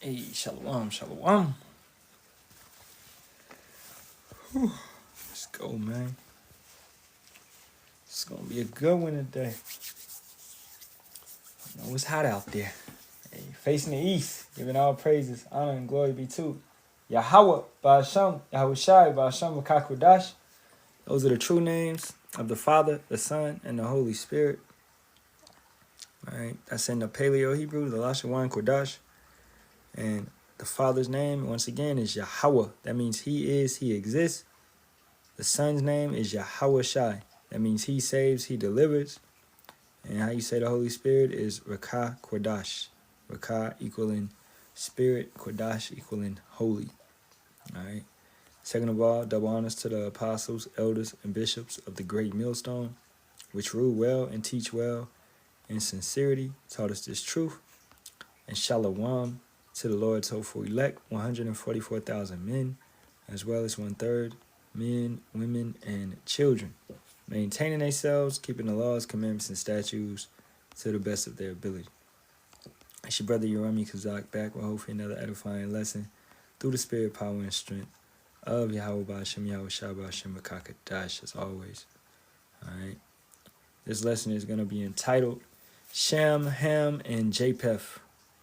Hey, Shalawam, Shalawam. Whew. Let's go, man. It's gonna be a good one today. I know it's hot out there. Hey, facing the east, giving all praises, honor, and glory be to Yahawah, Bahasham, Yahawashi, Bahasham, Kakwadash. Those are the true names of the Father, the Son, and the Holy Spirit. All right, that's in the Paleo Hebrew, the Lashawan Kodash. And the Father's name, once again, is Yahawah. That means He is, He exists. The Son's name is Yahawashi. That means He saves, He delivers. And how you say the Holy Spirit is Rakah Kodash. Rakah equaling Spirit, Kodash equaling holy. All right. Second of all, double honors to the apostles, elders, and bishops of the great millstone, which rule well and teach well in sincerity, taught us this truth. And Shalawam to the Lord's hopeful elect, 144,000 men, as well as 1/3 men, women, and children, maintaining themselves, keeping the laws, commandments, and statutes to the best of their ability. It's your brother Yerami Kazak back with hopefully another edifying lesson through the spirit, power, and strength of Yahawah Bahasham, Yahawashi, Bahasham, Bakakadash, as always. Alright. This lesson is going to be entitled Shem, Ham, and Japheth,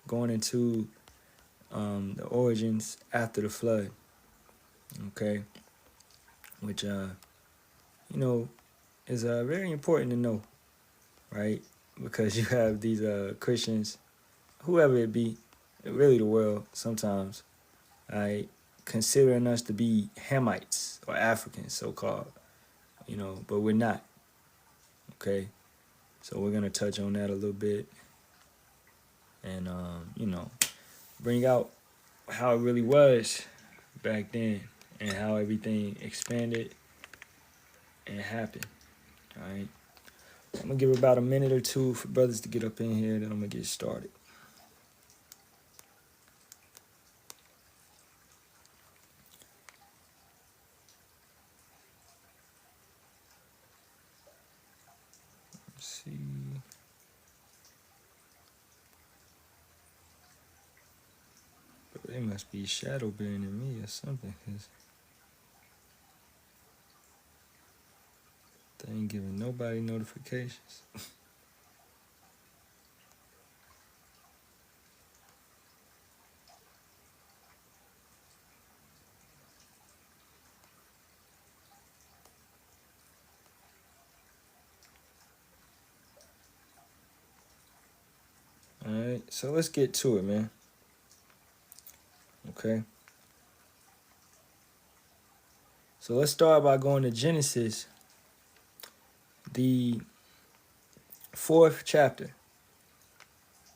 going into the origins after the flood. Okay. Which, is very important to know, right? Because you have these Christians, whoever it be, really the world sometimes, right, considering us to be Hamites or Africans, so-called, but we're not, okay? So we're going to touch on that a little bit and, bring out how it really was back then and how everything expanded and happened. All right, I'm gonna give about a minute or two for brothers to get up in here, then I'm gonna get started. Let's see. But they must be shadow banning me or something, because they ain't giving nobody notifications. All right, so let's get to it, man. Okay. So let's start by going to Genesis, the 4th chapter.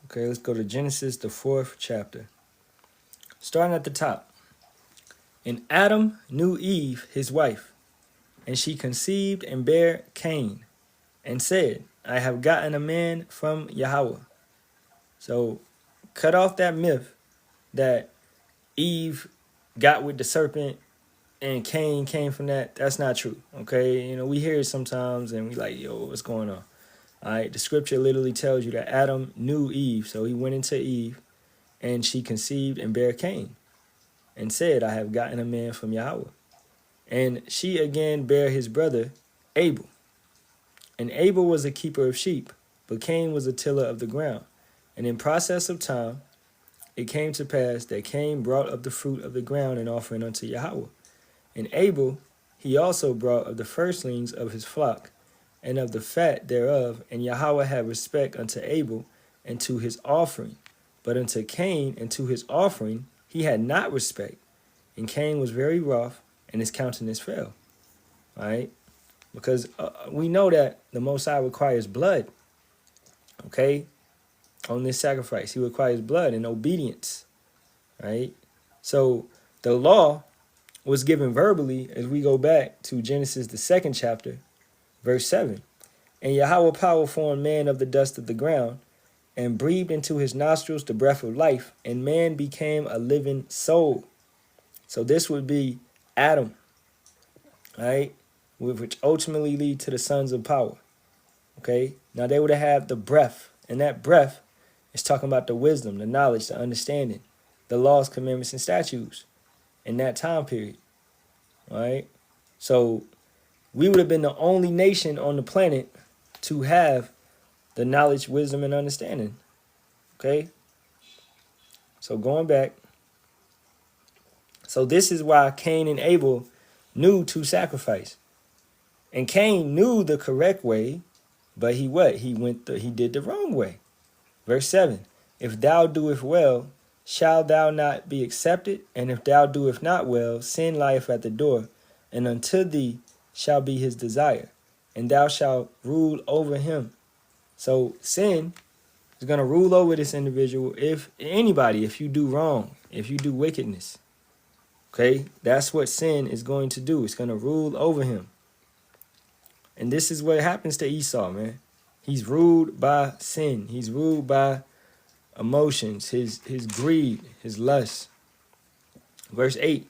Okay, let's go to Genesis, the 4th chapter. Starting at the top. And Adam knew Eve, his wife, and she conceived and bare Cain, and said, I have gotten a man from Yahawah. So cut off that myth that Eve got with the serpent and Cain came from that. That's not true, okay? We hear it sometimes and we like, yo, what's going on? All right, the scripture literally tells you that Adam knew Eve. So he went into Eve and she conceived and bare Cain and said, I have gotten a man from Yahawah. And she again bare his brother Abel. And Abel was a keeper of sheep, but Cain was a tiller of the ground. And in process of time, it came to pass that Cain brought of the fruit of the ground an offering unto Yahawah. And Abel, he also brought of the firstlings of his flock, and of the fat thereof. And Yahawah had respect unto Abel and to his offering. But unto Cain and to his offering he had not respect. And Cain was very wroth, and his countenance fell. All right? Because we know that the Most High requires blood, okay, on this sacrifice. He requires blood and obedience, right? So the law was given verbally as we go back to Genesis, the 2nd chapter, verse 7. And Yahawah power formed man of the dust of the ground and breathed into his nostrils the breath of life, and man became a living soul. So this would be Adam, right? Which ultimately lead to the sons of power. Okay, now they would have the breath, and that breath is talking about the wisdom, the knowledge, the understanding, the laws, commandments, and statutes in that time period. All right. So we would have been the only nation on the planet to have the knowledge, wisdom, and understanding. Okay. So going back. So this is why Cain and Abel knew to sacrifice. And Cain knew the correct way, but he what? He did the wrong way. Verse 7. If thou doest well, shalt thou not be accepted? And if thou doest not well, sin lieth at the door, and unto thee shall be his desire, and thou shalt rule over him. So sin is going to rule over this individual, if you do wrong, if you do wickedness. Okay, that's what sin is going to do. It's going to rule over him. And this is what happens to Esau, man. He's ruled by sin. He's ruled by emotions, his greed, his lust. Verse 8.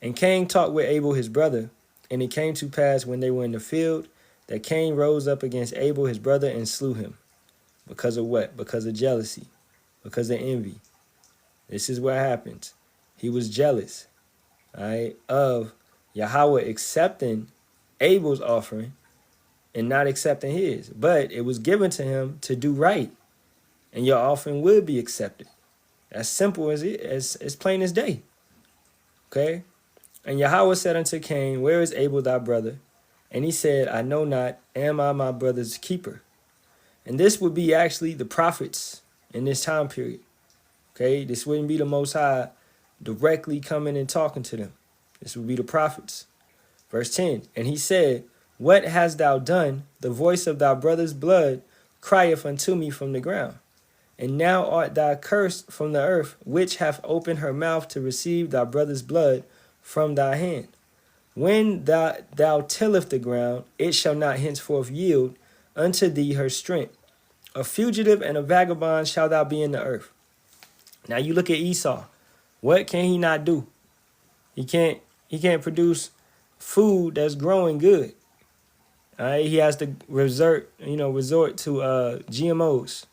And Cain talked with Abel his brother, and it came to pass when they were in the field that Cain rose up against Abel his brother and slew him. Because of what? Because of jealousy. Because of envy. This is what happens. He was jealous, right, of Yahawah accepting Abel's offering and not accepting his. But it was given to him to do right, and your offering would be accepted. As simple as it, as plain as day. Okay? And Yahawah said unto Cain, where is Abel thy brother? And he said, I know not, am I my brother's keeper? And this would be actually the prophets in this time period. Okay? This wouldn't be the Most High directly coming and talking to them. This would be the prophets. Verse 10, and he said, what hast thou done? The voice of thy brother's blood crieth unto me from the ground. And now art thou cursed from the earth, which hath opened her mouth to receive thy brother's blood from thy hand. When thou tillest the ground, it shall not henceforth yield unto thee her strength. A fugitive and a vagabond shalt thou be in the earth. Now you look at Esau. What can he not do? He can't produce food that's growing good. All right, he has to resort to GMOs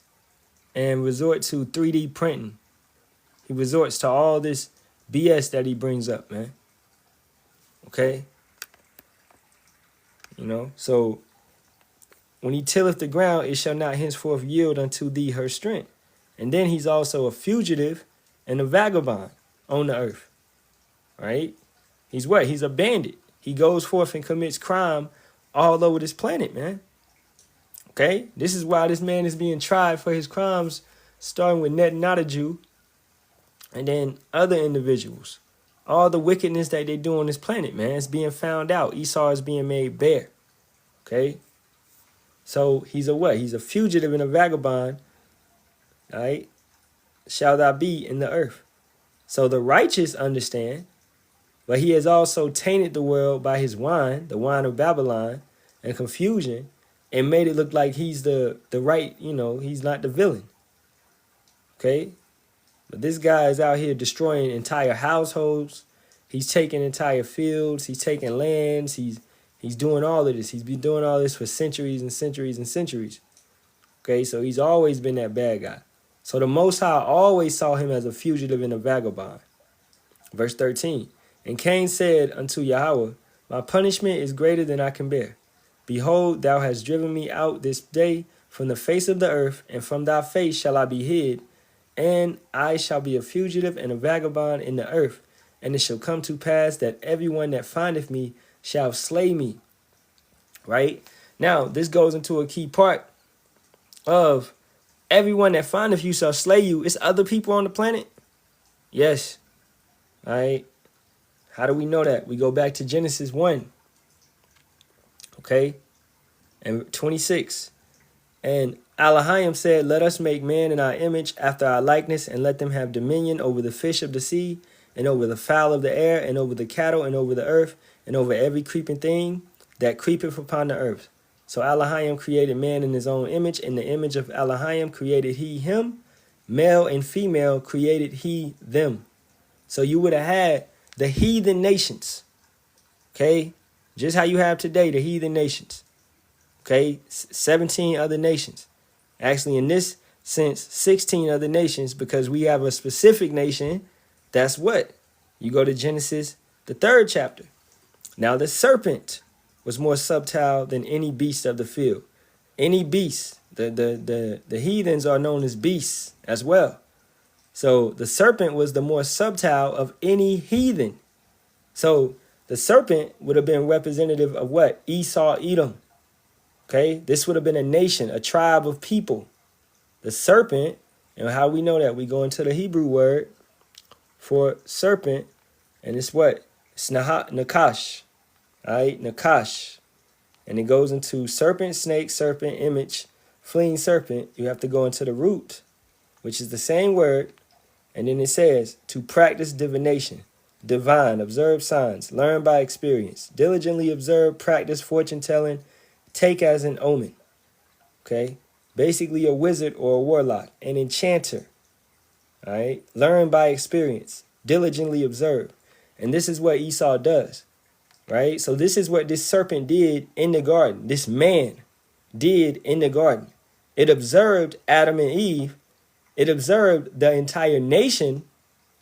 and resort to 3D printing. He resorts to all this BS that he brings up, man. Okay? So when he tilleth the ground, it shall not henceforth yield unto thee her strength. And then he's also a fugitive and a vagabond on the earth. Right? He's what? He's a bandit. He goes forth and commits crime all over this planet, man. Okay? This is why this man is being tried for his crimes, starting with not a Jew, and then other individuals. All the wickedness that they do on this planet, man, is being found out. Esau is being made bare. Okay? So he's a what? He's a fugitive and a vagabond. All right? Shall thou be in the earth. So the righteous understand, but he has also tainted the world by his wine, the wine of Babylon, and confusion, and made it look like he's the right, he's not the villain. Okay? But this guy is out here destroying entire households. He's taking entire fields. He's taking lands. He's doing all of this. He's been doing all this for centuries and centuries and centuries. Okay? So he's always been that bad guy. So the Most High always saw him as a fugitive and a vagabond. Verse 13. And Cain said unto Yahawah, my punishment is greater than I can bear. Behold, thou hast driven me out this day from the face of the earth, and from thy face shall I be hid, and I shall be a fugitive and a vagabond in the earth. And it shall come to pass that everyone that findeth me shall slay me. Right? Now, this goes into a key part of everyone that findeth you shall slay you. It's other people on the planet? Yes. All right. How do we know that? We go back to Genesis 1. Okay? And 26. And Halalyam said, let us make man in our image after our likeness, and let them have dominion over the fish of the sea, and over the fowl of the air, and over the cattle, and over the earth, and over every creeping thing that creepeth upon the earth. So Halalyam created man in his own image. In the image of Halalyam created he him. Male and female created he them. So you would have had the heathen nations. Okay? Just how you have today, the heathen nations. Okay? 17 other nations. Actually, in this sense, 16 other nations, because we have a specific nation That's what? You go to Genesis, the 3rd chapter. Now the serpent was more subtle than any beast of the field. Any beast, the heathens are known as beasts as well. So the serpent was the more subtle of any heathen. So the serpent would have been representative of what? Esau, Edom. Okay, this would have been a nation, a tribe of people. The serpent, and how we know that? We go into the Hebrew word for serpent, and it's what? It's nakash. All right, nakash. And it goes into serpent, snake, serpent, image, fleeing serpent. You have to go into the root, which is the same word. And then it says, to practice divination, divine, observe signs, learn by experience, diligently observe, practice fortune telling, take as an omen. Okay? Basically a wizard or a warlock, an enchanter. All right? Learn by experience, diligently observe. And this is what Esau does. Right? So this is what this serpent did in the garden. This man did in the garden. It observed Adam and Eve. It observed the entire nation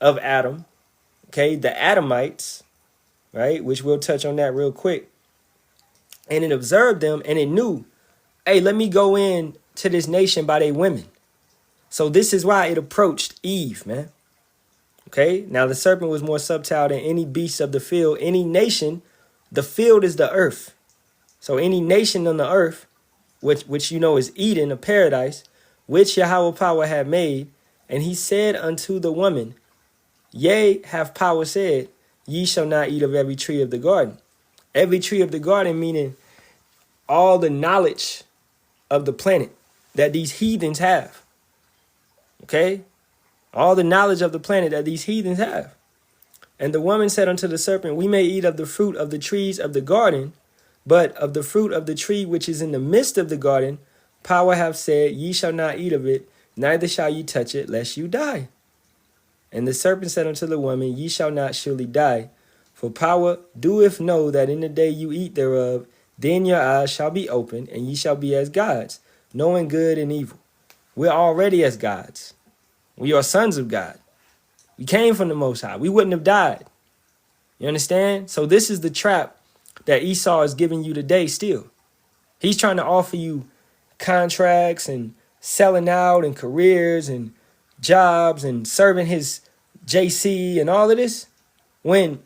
of Adam. Okay, the Adamites, right? Which we'll touch on that real quick. And it observed them and it knew, hey, let me go in to this nation by their women. So this is why it approached Eve, man. Okay, now the serpent was more subtle than any beast of the field, any nation. The field is the earth. So any nation on the earth, which you know is Eden, a paradise, which Yahawah power had made, and he said unto the woman, yea, have power said, ye shall not eat of every tree of the garden. Every tree of the garden, meaning all the knowledge of the planet that these heathens have. Okay? All the knowledge of the planet that these heathens have. And the woman said unto the serpent, we may eat of the fruit of the trees of the garden, but of the fruit of the tree which is in the midst of the garden, power hath said, ye shall not eat of it, neither shall ye touch it, lest you die. And the serpent said unto the woman, ye shall not surely die, for power doeth know that in the day you eat thereof, then your eyes shall be opened, and ye shall be as gods, knowing good and evil. We're already as gods. We are sons of God. We came from the Most High. We wouldn't have died. You understand? So this is the trap that Esau is giving you today still. He's trying to offer you contracts and selling out and careers and jobs and serving his JC and all of this, when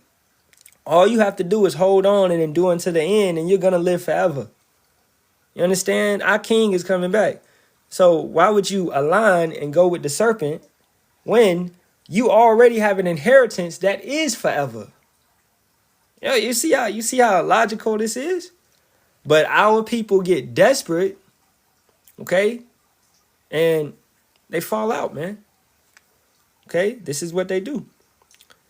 all you have to do is hold on and endure unto the end, and you're going to live forever. You understand? Our king is coming back. So why would you align and go with the serpent when you already have an inheritance that is forever? You see how logical this is? But our people get desperate, okay? And they fall out, man. Okay? This is what they do.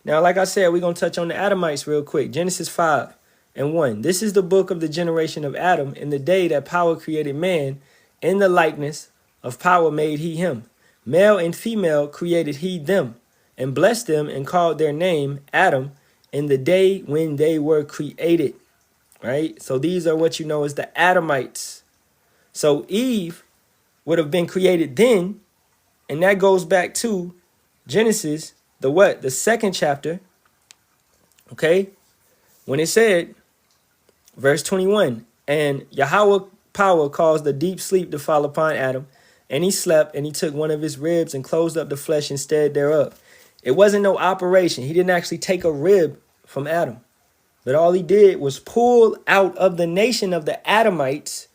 Now, like I said, we're going to touch on the Adamites real quick. Genesis 5:1. This is the book of the generation of Adam. In the day that power created man, in the likeness of power made he him. Male and female created he them, and blessed them and called their name Adam in the day when they were created. Right? So these are what you know as the Adamites. So Eve would have been created then, and that goes back to Genesis, the 2nd chapter. Okay? When it said, verse 21, and Yahawah power caused a deep sleep to fall upon Adam, and he slept, and he took one of his ribs and closed up the flesh instead thereof. It wasn't no operation. He didn't actually take a rib from Adam. But all he did was pull out of the nation of the Adamites,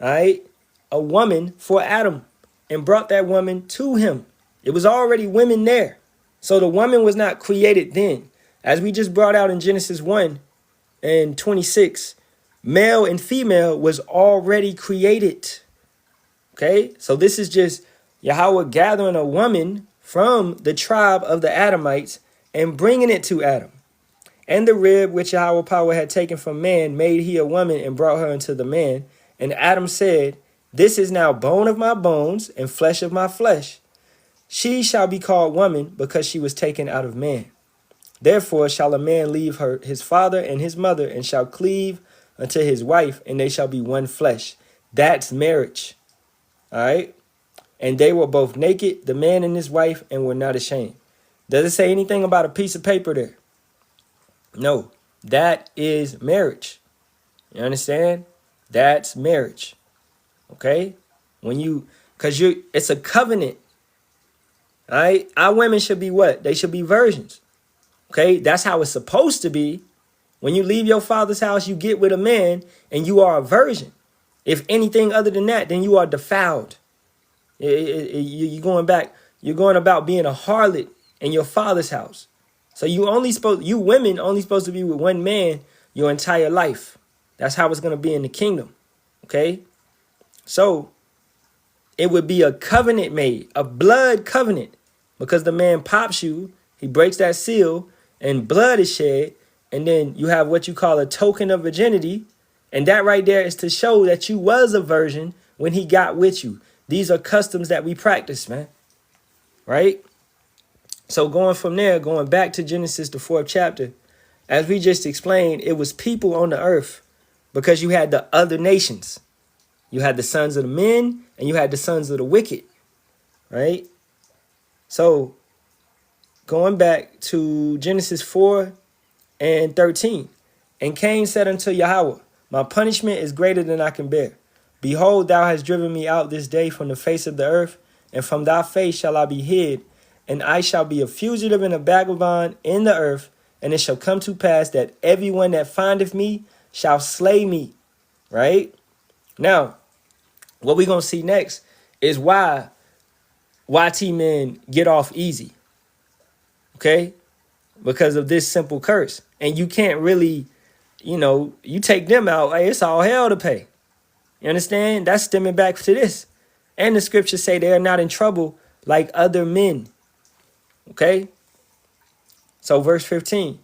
all right, a woman for Adam, and brought that woman to him. It was already women there. So the woman was not created then. As we just brought out in Genesis 1:26, male and female was already created. Okay, so this is just Yahawah gathering a woman from the tribe of the Adamites and bringing it to Adam. And the rib which Yahawah power had taken from man made he a woman and brought her unto the man. And Adam said, this is now bone of my bones and flesh of my flesh. She shall be called woman because she was taken out of man. Therefore shall a man leave his father and his mother, and shall cleave unto his wife, and they shall be one flesh. That's marriage. All right. And they were both naked, the man and his wife, and were not ashamed. Does it say anything about a piece of paper there? No. That is marriage. You understand? That's marriage. Okay? It's a covenant. All right? Our women should be what? They should be virgins. Okay? That's how it's supposed to be. When you leave your father's house, you get with a man and you are a virgin. If anything other than that, then you are defiled. You're going about being a harlot in your father's house. So you women only supposed to be with one man your entire life. That's how it's going to be in the kingdom. Okay? So it would be a covenant made, a blood covenant, because the man pops you, he breaks that seal, and blood is shed, and then you have what you call a token of virginity, and that right there is to show that you was a virgin when he got with you. These are customs that we practice, man. Right? So going from there, going back to Genesis, the 4th chapter, as we just explained, it was people on the earth because you had the other nations. You had the sons of the men and you had the sons of the wicked. Right? So going back to Genesis 4 and 13. And Cain said unto Yahawah, my punishment is greater than I can bear. Behold, thou hast driven me out this day from the face of the earth, and from thy face shall I be hid, and I shall be a fugitive and a vagabond in the earth, and it shall come to pass that everyone that findeth me shall slay me. Right? Now, what we're going to see next is why YT men get off easy. Okay? Because of this simple curse. And you can't really, you take them out, hey, it's all hell to pay. You understand? That's stemming back to this. And the scriptures say they are not in trouble like other men. Okay? So verse 15.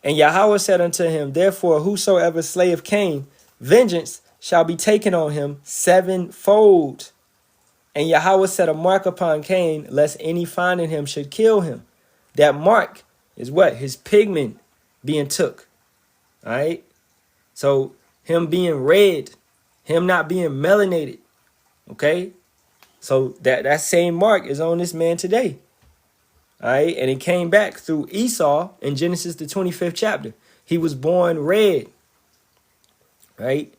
And Yahawah said unto him, therefore whosoever slayeth Cain, vengeance shall be taken on him sevenfold. And Yahawah set a mark upon Cain, lest any finding him should kill him. That mark is what? His pigment being took. All right? So him being red, him not being melanated. Okay? So that same mark is on this man today. All right? And it came back through Esau in Genesis, the 25th chapter. He was born red. Right?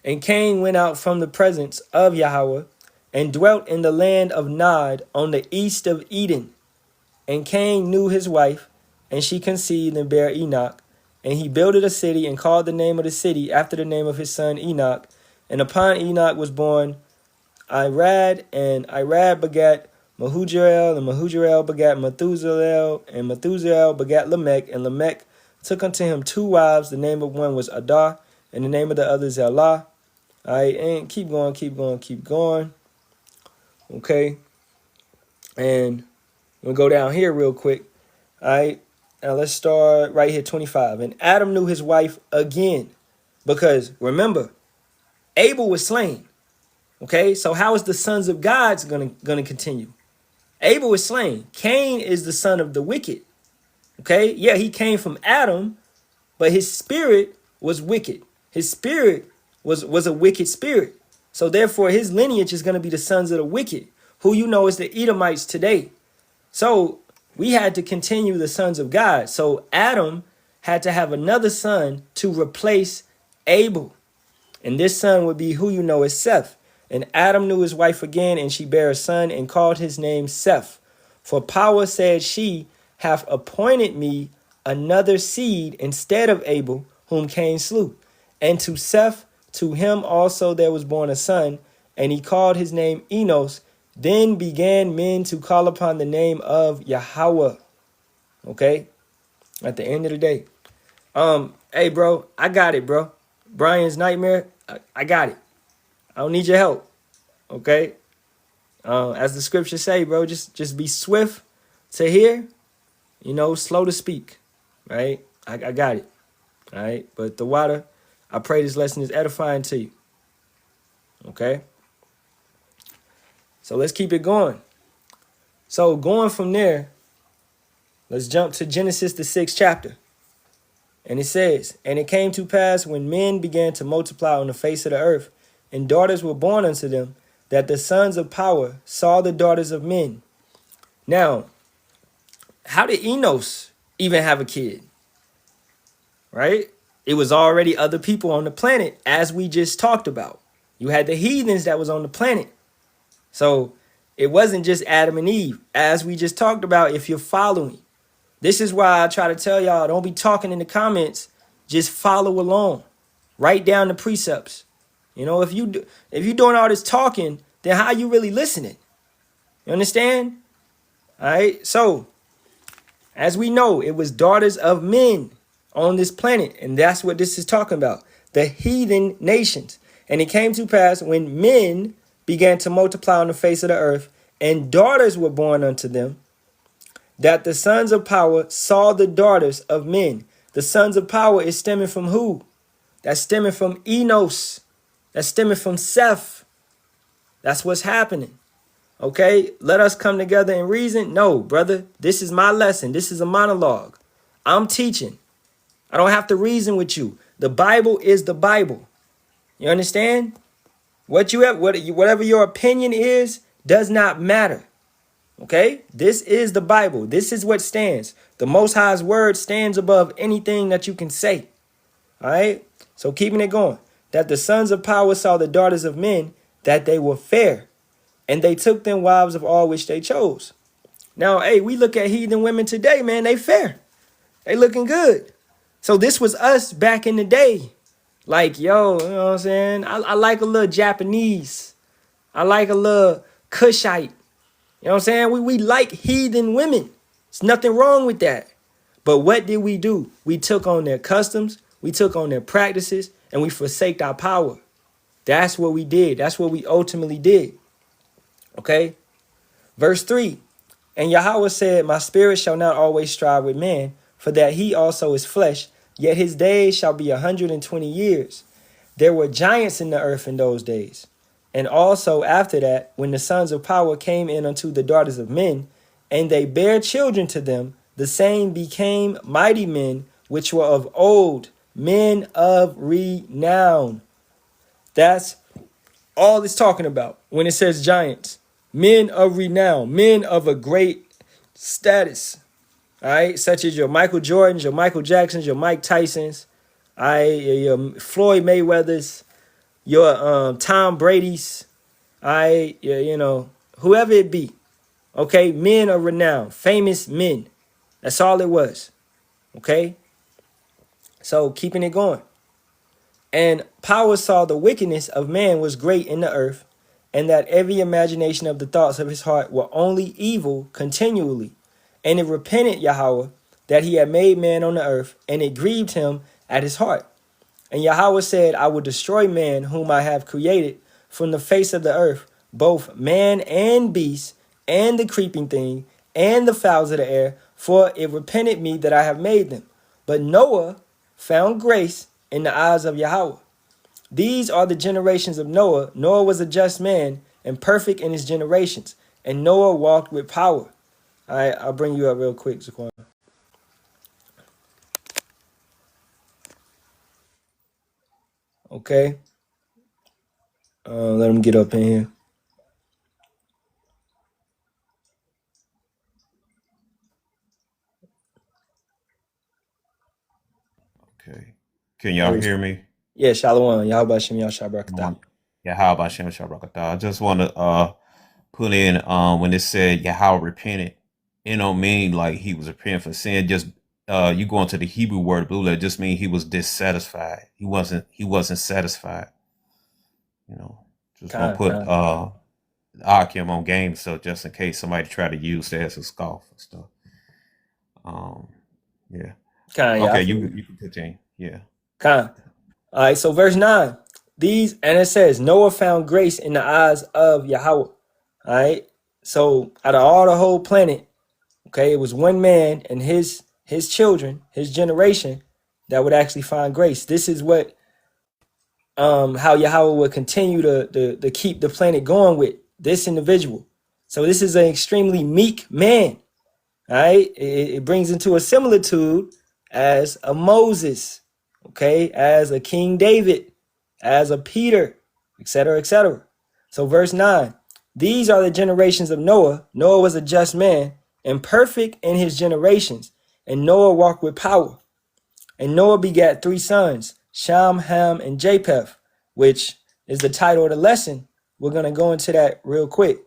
And Cain went out from the presence of Yahawah and dwelt in the land of Nod on the east of Eden. And Cain knew his wife, and she conceived and bare Enoch. And he builded a city and called the name of the city after the name of his son Enoch. And upon Enoch was born Irad, and Irad begat Mehujael, and Mehujael begat Methuselah, and Methuselah begat Lamech, and Lamech took unto him 2 wives. The name of one was Adah, and the name of the other Zillah. All right, and keep going. Okay, and we'll go down here real quick. All right, now let's start right here, 25. And Adam knew his wife again, because remember, Abel was slain. Okay, so how is the sons of God's gonna continue? Abel was slain. Cain is the son of the wicked. Okay, yeah, he came from Adam, but his spirit was wicked. His spirit was a wicked spirit. So therefore, his lineage is going to be the sons of the wicked, who is the Edomites today. So we had to continue the sons of God. So Adam had to have another son to replace Abel. And this son would be who as Seth. And Adam knew his wife again, and she bare a son and called his name Seth. For power, said she, hath appointed me another seed instead of Abel, whom Cain slew. And to Seth, to him also there was born a son, and he called his name Enos. Then began men to call upon the name of Yahawah. Okay? At the end of the day. Hey, bro, I got it, bro. Brian's nightmare, I got it. I don't need your help. Okay? As the scriptures say, bro, just be swift to hear, slow to speak. Right? I got it. All right? But the water, I pray this lesson is edifying to you. Okay? So let's keep it going. So going from there, let's jump to Genesis, the 6th chapter. And it says, and it came to pass when men began to multiply on the face of the earth, and daughters were born unto them, that the sons of power saw the daughters of men. Now, how did Enos even have a kid? Right? It was already other people on the planet, as we just talked about. You had the heathens that was on the planet. So it wasn't just Adam and Eve, as we just talked about, if you're following. This is why I try to tell y'all, don't be talking in the comments. Just follow along. Write down the precepts. You know, if you're doing all this talking, then how you really listening? You understand? All right. So, as we know, it was daughters of men on this planet, and that's what this is talking about. The heathen nations. And it came to pass when men began to multiply on the face of the earth, and daughters were born unto them, that the sons of power saw the daughters of men. The sons of power is stemming from who? That's stemming from Enos. That's stemming from Seth. That's what's happening. Okay, let us come together and reason. No, brother, this is my lesson. This is a monologue. I'm teaching. I don't have to reason with you. The Bible is the Bible. You understand? What you have, whatever your opinion is, does not matter. Okay, this is the Bible. This is what stands. The Most High's word stands above anything that you can say. All right, so keeping it going. That the sons of power saw the daughters of men, that they were fair, and they took them wives of all which they chose. Now, hey, we look at heathen women today, man, they fair. They looking good. So this was us back in the day. Like, yo, you know what I'm saying? I like a little Japanese. I like a little Cushite. You know what I'm saying? We like heathen women. There's nothing wrong with that. But what did we do? We took on their customs. We took on their practices. And we forsaked our power. That's what we did. That's what we ultimately did. Okay? Verse 3. And Yahawah said, my spirit shall not always strive with man, for that he also is flesh, yet his days shall be 120 years. There were giants in the earth in those days. And also after that, when the sons of power came in unto the daughters of men, and they bare children to them, the same became mighty men, which were of old, men of renown. That's all it's talking about when it says giants. Men of renown, men of a great status. All right, such as your Michael Jordans, your Michael Jacksons, your Mike Tysons, all right, your Floyd Mayweathers, your Tom Brady's, all right, you know, whoever it be. Okay, men of renown, famous men. That's all it was. Okay, so keeping it going. And power saw the wickedness of man was great in the earth, and that every imagination of the thoughts of his heart were only evil continually. And it repented Yahawah that he had made man on the earth, and it grieved him at his heart. And Yahawah said, I will destroy man whom I have created from the face of the earth, both man and beast, and the creeping thing, and the fowls of the air, for it repented me that I have made them. But Noah found grace in the eyes of Yahawah. These are the generations of Noah. Noah was a just man and perfect in his generations, and Noah walked with power. All right, I'll bring you up real quick, Zaquan. Okay. Let him get up in here. Okay. Can y'all hear me? Yeah, Shalawam. Bahasham, Yasharahla. Yeah, how about Shem Shalawam? I just want to put in when it said Yahawah repented, it don't mean like he was repenting for sin. Just you go into the Hebrew word blue, that just mean he was dissatisfied. He wasn't satisfied. You know, just gonna put Ahtham on game, so just in case somebody try to use that as a scoff and stuff. Yeah. Okay, you can continue. Yeah. All right, so verse 9. These, and it says, Noah found grace in the eyes of Yahawah. All right. So out of all the whole planet, okay, it was one man and his children, his generation, that would actually find grace. This is what how Yahawah would continue to keep the planet going with this individual. So this is an extremely meek man. All right. It brings into a similitude as a Moses, okay, as a King David, as a Peter, etc., etc. So verse 9, these are the generations of Noah. Noah was a just man and perfect in his generations. And Noah walked with power. And Noah begat 3 sons, Shem, Ham, and Japheth, which is the title of the lesson. We're going to go into that real quick.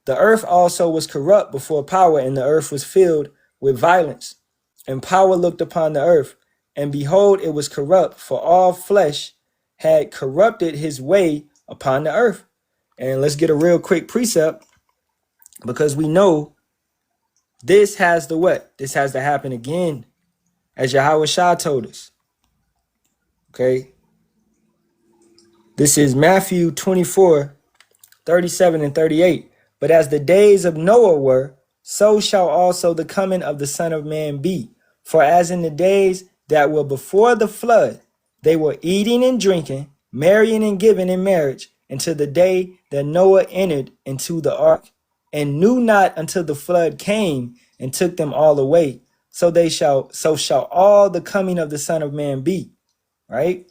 The earth also was corrupt before power, and the earth was filled with violence. And power looked upon the earth, and behold, it was corrupt, for all flesh had corrupted his way upon the earth. And let's get a real quick precept, because we know this has to what? This has to happen again, as Yahawashi told us. Okay. This is Matthew 24, 37 and 38. But as the days of Noah were, so shall also the coming of the Son of Man be. For as in the days that were before the flood, they were eating and drinking, marrying and giving in marriage, until the day that Noah entered into the ark, and knew not until the flood came and took them all away. So shall all the coming of the Son of Man be. Right?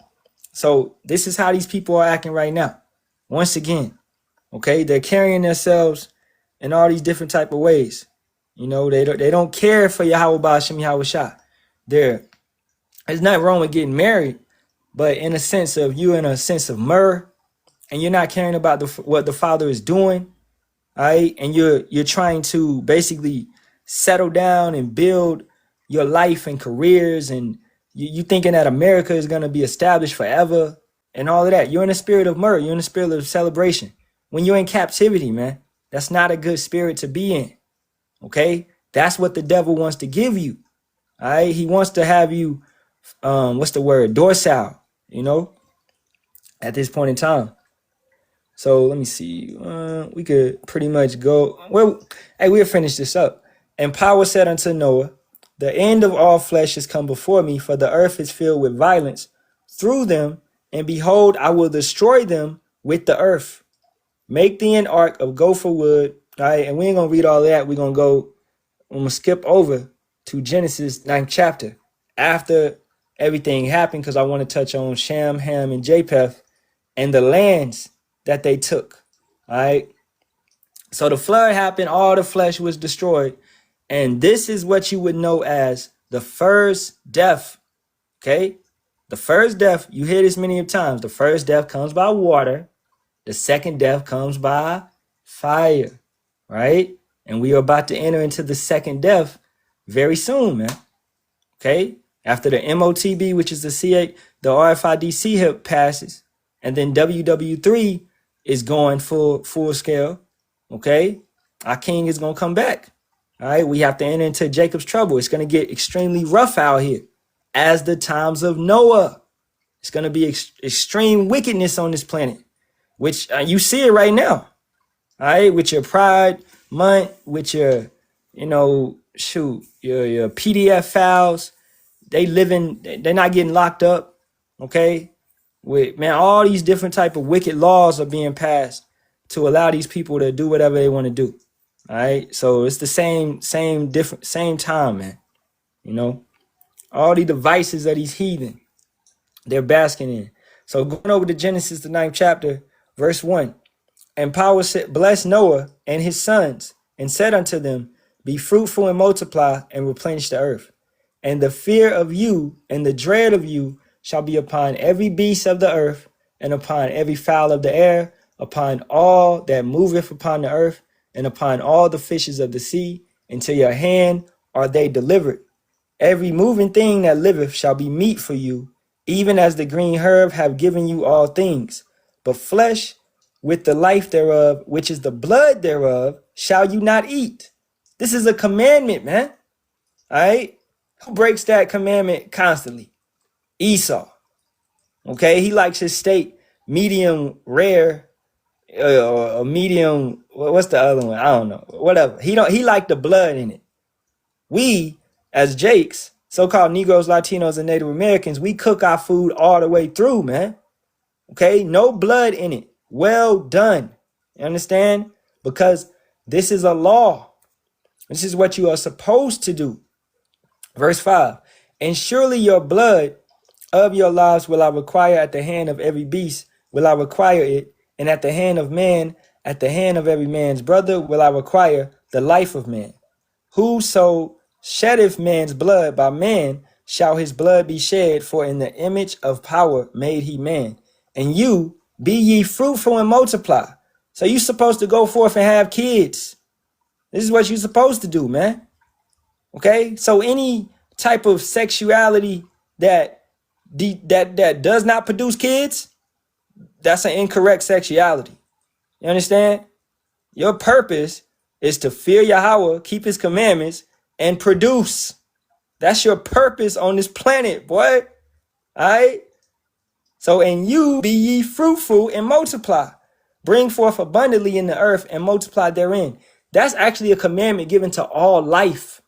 So this is how these people are acting right now. Once again, okay, they're carrying themselves in all these different type of ways. You know, they don't care for Yahawah, Bahasham, Yahawashi. There's nothing wrong with getting married, but in a sense of you in a sense of myrrh, and you're not caring about what the Father is doing, all right, and you're trying to basically settle down and build your life and careers, and you thinking that America is going to be established forever and all of that. You're in the spirit of myrrh. You're in the spirit of celebration. When you're in captivity, man, that's not a good spirit to be in. Okay, that's what the devil wants to give you. All right, he wants to have you, what's the word, docile, you know, at this point in time. So let me see. We could pretty much go. Well, hey, we'll finish this up. And power said unto Noah, the end of all flesh is come before me, for the earth is filled with violence through them. And behold, I will destroy them with the earth. Make thee an ark of gopher wood. All right, and we ain't going to read all that. I'm going to skip over to Genesis 9th chapter after everything happened, because I want to touch on Shem, Ham, and Japheth and the lands that they took. All right. So the flood happened. All the flesh was destroyed. And this is what you would know as the first death. Okay. The first death, you hear this many times. The first death comes by water. The second death comes by fire. Right. And we are about to enter into the second death very soon, man. Okay. After the MOTB, which is the C8, the RFID C-HIP passes. And then WW3 is going full scale. Okay. Our king is going to come back. All right. We have to enter into Jacob's trouble. It's going to get extremely rough out here as the times of Noah. It's going to be extreme wickedness on this planet, which you see it right now. All right. With your Pride Month, with your, your PDF files, they're not getting locked up. Okay. With, man, all these different type of wicked laws are being passed to allow these people to do whatever they want to do. All right. So it's the same time, man. You know, all the devices of these heathen, they're basking in. So going over to Genesis, the 9th chapter, verse 1. And power said, bless Noah and his sons, and said unto them, be fruitful and multiply and replenish the earth. And the fear of you and the dread of you shall be upon every beast of the earth, and upon every fowl of the air, upon all that moveth upon the earth, and upon all the fishes of the sea. Into your hand are they delivered. Every moving thing that liveth shall be meat for you, even as the green herb have given you all things. But flesh with the life thereof, which is the blood thereof, shall you not eat. This is a commandment, man. All right? Who breaks that commandment constantly? Esau. Okay, he likes his steak medium rare, or medium. What's the other one? I don't know. Whatever. He liked the blood in it. We, as Jakes, so-called Negroes, Latinos, and Native Americans, we cook our food all the way through, man. Okay, no blood in it. Well done. You understand? Because this is a law. This is what you are supposed to do. Verse 5. And surely your blood of your lives will I require at the hand of every beast, will I require it, and at the hand of man, at the hand of every man's brother, will I require the life of man. whoso sheddeth man's blood by man, shall his blood be shed, for in the image of power made he man. And you, be ye fruitful and multiply. So you supposed to go forth and have kids. This is what you're supposed to do, man. Okay? So any type of sexuality that does not produce kids, that's an incorrect sexuality. You understand? Your purpose is to fear Yahawah, keep his commandments, and produce. That's your purpose on this planet, boy. All right? So, and you be ye fruitful and multiply. Bring forth abundantly in the earth and multiply therein. That's actually a commandment given to all life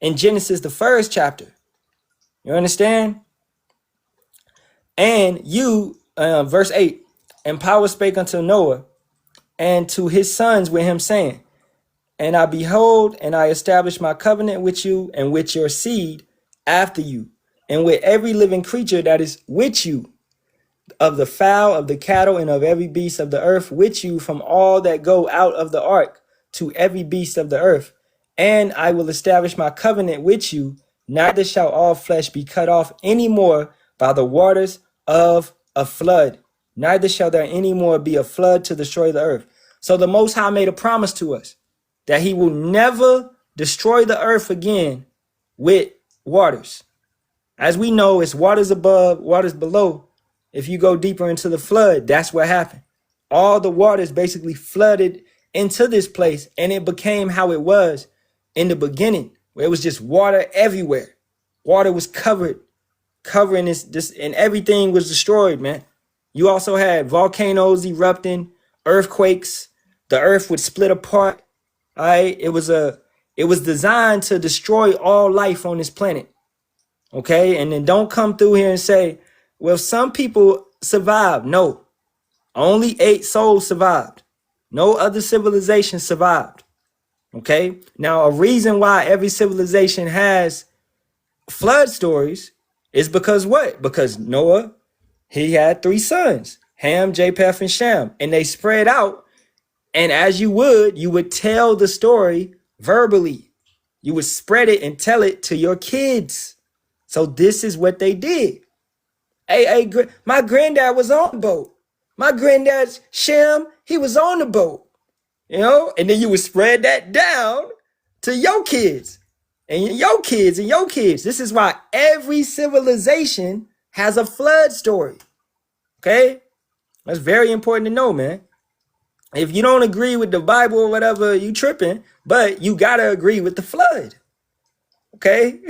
in Genesis, the first chapter. You understand? And you, verse 8, and power spake unto Noah and to his sons with him, saying, and I behold, and I establish my covenant with you and with your seed after you, and with every living creature that is with you, of the fowl, of the cattle, and of every beast of the earth with you, from all that go out of the ark to every beast of the earth. And I will establish my covenant with you, neither shall all flesh be cut off any more by the waters of a flood, neither shall there any more be a flood to destroy the earth. So the Most High made a promise to us that he will never destroy the earth again with waters. As we know, it's waters above, waters below. If you go deeper into the flood, that's what happened. All the waters basically flooded into this place, and it became how it was in the beginning, where it was just water everywhere. Water was covering this, and everything was destroyed, man. You also had volcanoes erupting, earthquakes. The earth would split apart. All right, it was designed to destroy all life on this planet. Okay, and then don't come through here and say, well, some people survived. No, only 8 souls survived. No other civilization survived. Okay, now a reason why every civilization has flood stories is because what? Because Noah, he had 3 sons, Ham, Japheth, and Shem, and they spread out. And as you would tell the story verbally. You would spread it and tell it to your kids. So this is what they did. Hey, my granddad was on the boat. My granddad's Shem, he was on the boat. You know, and then you would spread that down to your kids and your kids and your kids. This is why every civilization has a flood story. Okay? That's very important to know, man. If you don't agree with the Bible or whatever, you tripping, but you got to agree with the flood. Okay?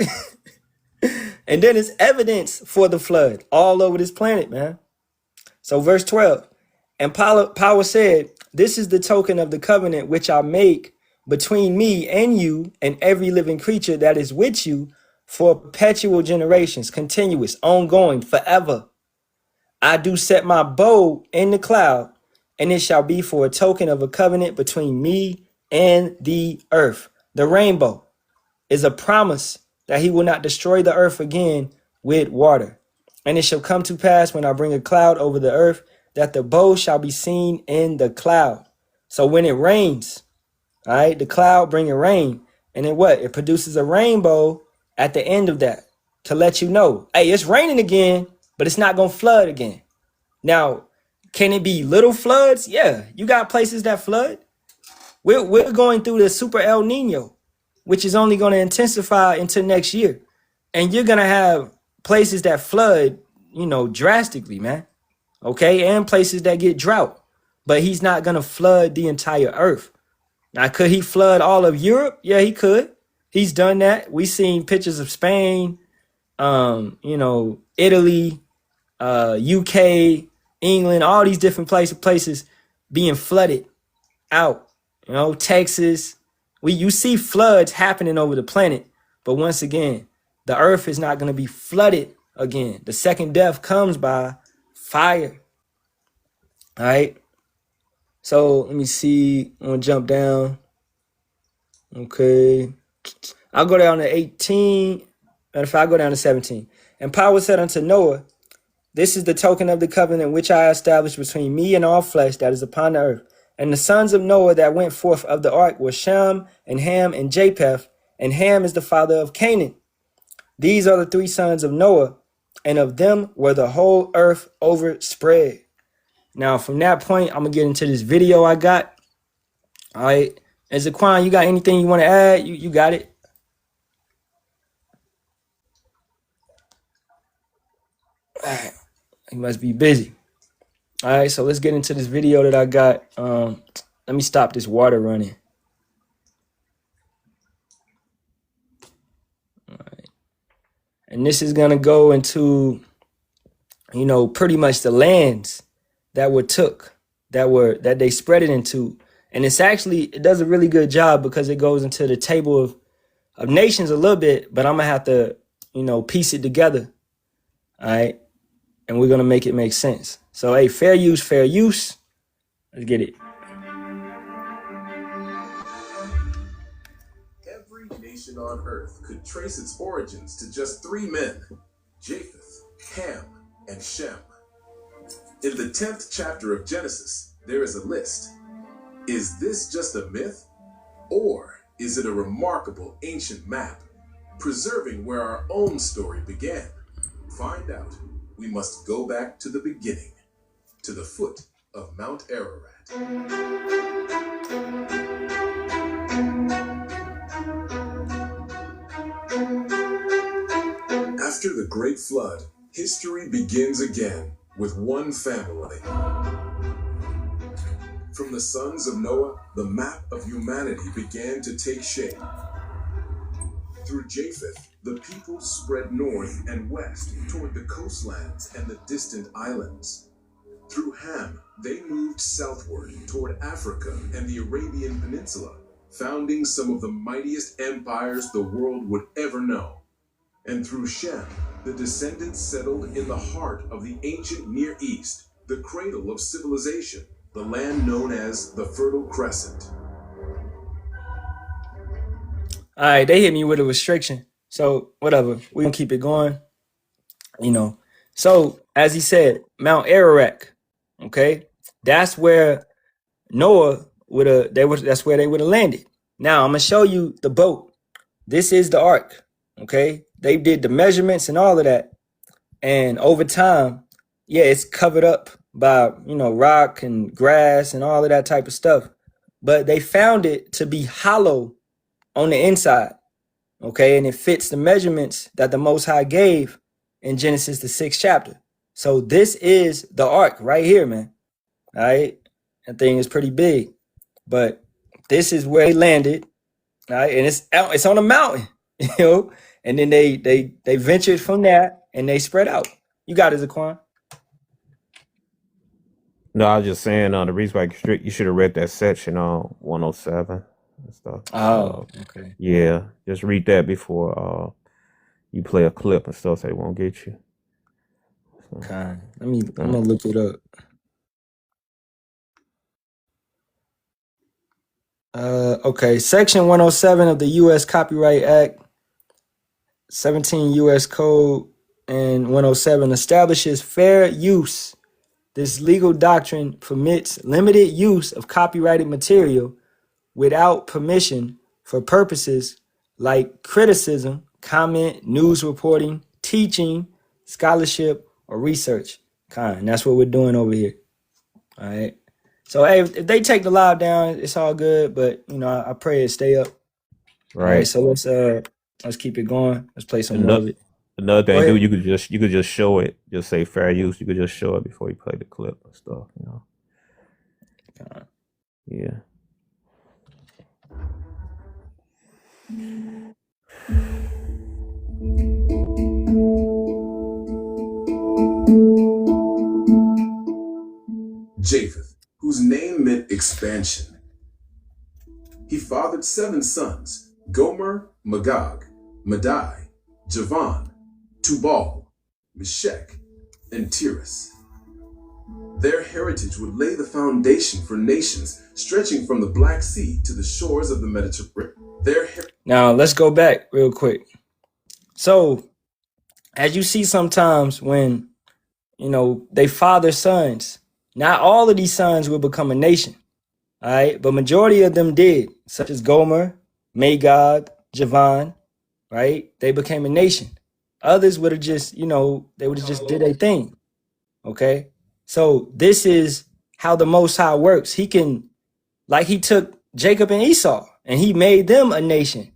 And then it's evidence for the flood all over this planet, man. So verse 12, and power said, this is the token of the covenant which I make between me and you and every living creature that is with you for perpetual generations, continuous, ongoing, forever. I do set my bow in the cloud, and it shall be for a token of a covenant between me and the earth. The rainbow is a promise that he will not destroy the earth again with water. And it shall come to pass when I bring a cloud over the earth that the bow shall be seen in the cloud. So when it rains, all right, the cloud bringing rain, and then what? It produces a rainbow at the end of that to let you know, hey, it's raining again, but it's not going to flood again. Now, can it be little floods? Yeah, you got places that flood. We're going through the super El Nino, which is only going to intensify into next year. And you're going to have places that flood, you know, drastically, man. Okay, and places that get drought. But he's not going to flood the entire earth. Now, could he flood all of Europe? Yeah, he could. He's done that. We've seen pictures of Spain, you know, Italy, UK, England, all these different places being flooded out. You know, Texas. You see floods happening over the planet. But once again, the earth is not going to be flooded again. The second death comes by fire. All right. So let me see. I'm going to jump down. Okay. I'll go down to 18. And if I go down to 17. And power said unto Noah, this is the token of the covenant which I established between me and all flesh that is upon the earth. And the sons of Noah that went forth of the ark were Shem and Ham and Japheth. and Ham is the father of Canaan. These are the 3 sons of Noah, and of them were the whole earth overspread. Now, from that point, I'm going to get into this video I got. All right. And Zaquan, you got anything you want to add? You got it? All right. He must be busy. All right, so let's get into this video that I got. Let me stop this water running. All right. And this is going to go into, pretty much the lands that were took, that they spread it into. And it does a really good job because it goes into the table of nations a little bit, but I'm going to have to, piece it together. All right. And we're going to make it make sense. So, hey, fair use, fair use. Let's get it. Every nation on earth could trace its origins to just 3 men, Japheth, Ham, and Shem. In the 10th chapter of Genesis, there is a list. Is this just a myth? Or is it a remarkable ancient map, preserving where our own story began? Find out. We must go back to the beginning, to the foot of Mount Ararat. After the Great Flood, history begins again with one family. From the sons of Noah, the map of humanity began to take shape. Through Japheth, the people spread north and west toward the coastlands and the distant islands. Through Ham, they moved southward toward Africa and the Arabian Peninsula, founding some of the mightiest empires the world would ever know. And through Shem, the descendants settled in the heart of the ancient Near East, the cradle of civilization, the land known as the Fertile Crescent. All right, they hit me with a restriction. So whatever, we're going to keep it going, So as he said, Mount Ararat, okay, that's where Noah that's where they would have landed. Now I'm going to show you the boat. This is the ark, okay? They did the measurements and all of that. And over time, it's covered up by, rock and grass and all of that type of stuff. But they found it to be hollow on the inside. Okay, and it fits the measurements that the Most High gave in Genesis, the 6th chapter. So this is the ark right here, man. All right, that thing is pretty big, but this is where they landed. All right, and it's on a mountain, and then they ventured from there and they spread out. You got it, Zaquan. No, I was just saying the reason why you should have read that section on 107 and stuff. Oh, okay. Yeah, just read that before you play a clip and stuff so they won't get you. So, Okay. I'm gonna look it up. Okay, Section 107 of the U.S. Copyright Act, 17 U.S. Code, and 107 establishes fair use. This legal doctrine permits limited use of copyrighted material without permission for purposes like criticism, comment, news reporting, teaching, scholarship, or research. That's what we're doing over here. All right. So, hey, if they take the live down, it's all good. But I pray it stay up. right. All right. So let's keep it going. Let's play some more of it. Another thing, dude, you could just show it. Just say fair use. You could just show it before you play the clip and stuff. Yeah. Japheth, whose name meant expansion. He fathered 7 sons, Gomer, Magog, Madai, Javan, Tubal, Meshech, and Tiras. Their heritage would lay the foundation for nations stretching from the Black Sea to the shores of the Mediterranean. Now, let's go back real quick. So, as you see sometimes when, they father sons, not all of these sons will become a nation, all right? But majority of them did, such as Gomer, Magog, Javan, right? They became a nation. Others would have just, they would have just did a thing. Okay. So this is how the Most High works. He can, like he took Jacob and Esau and he made them a nation,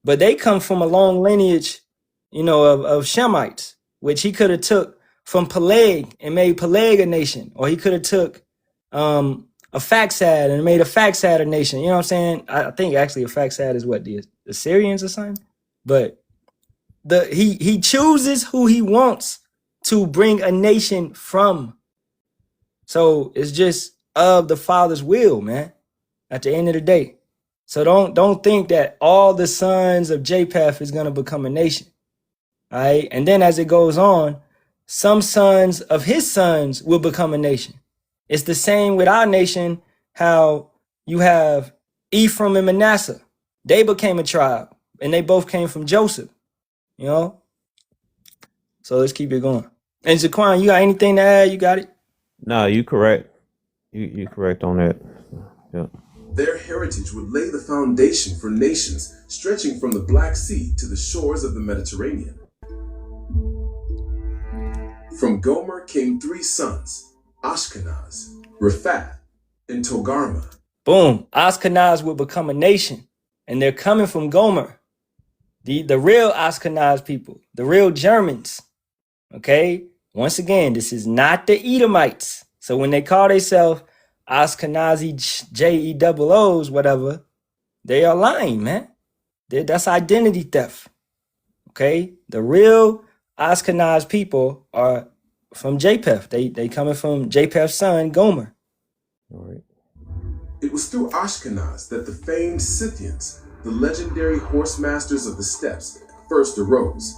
but they come from a long lineage, of Shemites, which he could have took from Peleg and made Peleg a nation, or he could have took a Faxad and made a Faxad a nation. You know what I'm saying? I think actually a Faxad is what, the Assyrians or something. But he chooses who he wants to bring a nation from. So it's just of the Father's will, man. At the end of the day. So don't think that all the sons of Japheth is gonna become a nation. All right. And then as it goes on, some sons of his sons will become a nation. It's the same with our nation, how you have Ephraim and Manasseh. They became a tribe, and they both came from Joseph, So let's keep it going. And Zaquan, you got anything to add? You got it? No, you correct. You correct on that. Yeah. Their heritage would lay the foundation for nations stretching from the Black Sea to the shores of the Mediterranean. From Gomer came 3 sons, Ashkenaz, Rephath, and Togarmah. Boom. Ashkenaz will become a nation, and they're coming from Gomer. The real Ashkenaz people, the real Germans. Okay? Once again, this is not the Edomites. So when they call themselves Ashkenazi Jeoos, whatever, they are lying, man. That's identity theft. Okay? The real Ashkenaz people are from Japheth. They coming from Japheth's son, Gomer. All right. It was through Ashkenaz that the famed Scythians, the legendary horse masters of the steppes, first arose.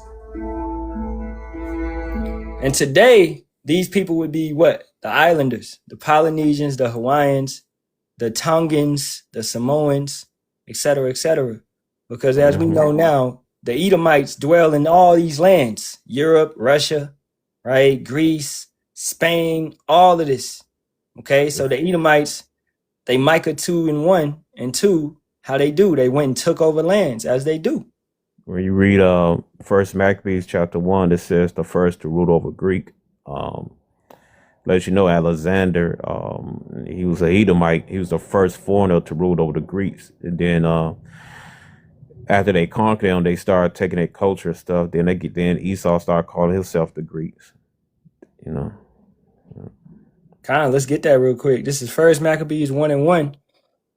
And today, these people would be what? The islanders, the Polynesians, the Hawaiians, the Tongans, the Samoans, etc., etc. Because as we know now, the Edomites dwell in all these lands, Europe, Russia, right? Greece, Spain, all of this. Okay, so the Edomites, they Micah 2:1 and 2, how they do? They went and took over lands as they do. When you read First Maccabees chapter 1, it says the first to rule over Greek. Let you know Alexander, he was a Edomite. He was the first foreigner to rule over the Greeks. And then after they conquered them, they started taking their culture and stuff. Then Esau started calling himself the Greeks. Let's get that real quick. This is First Maccabees 1:1.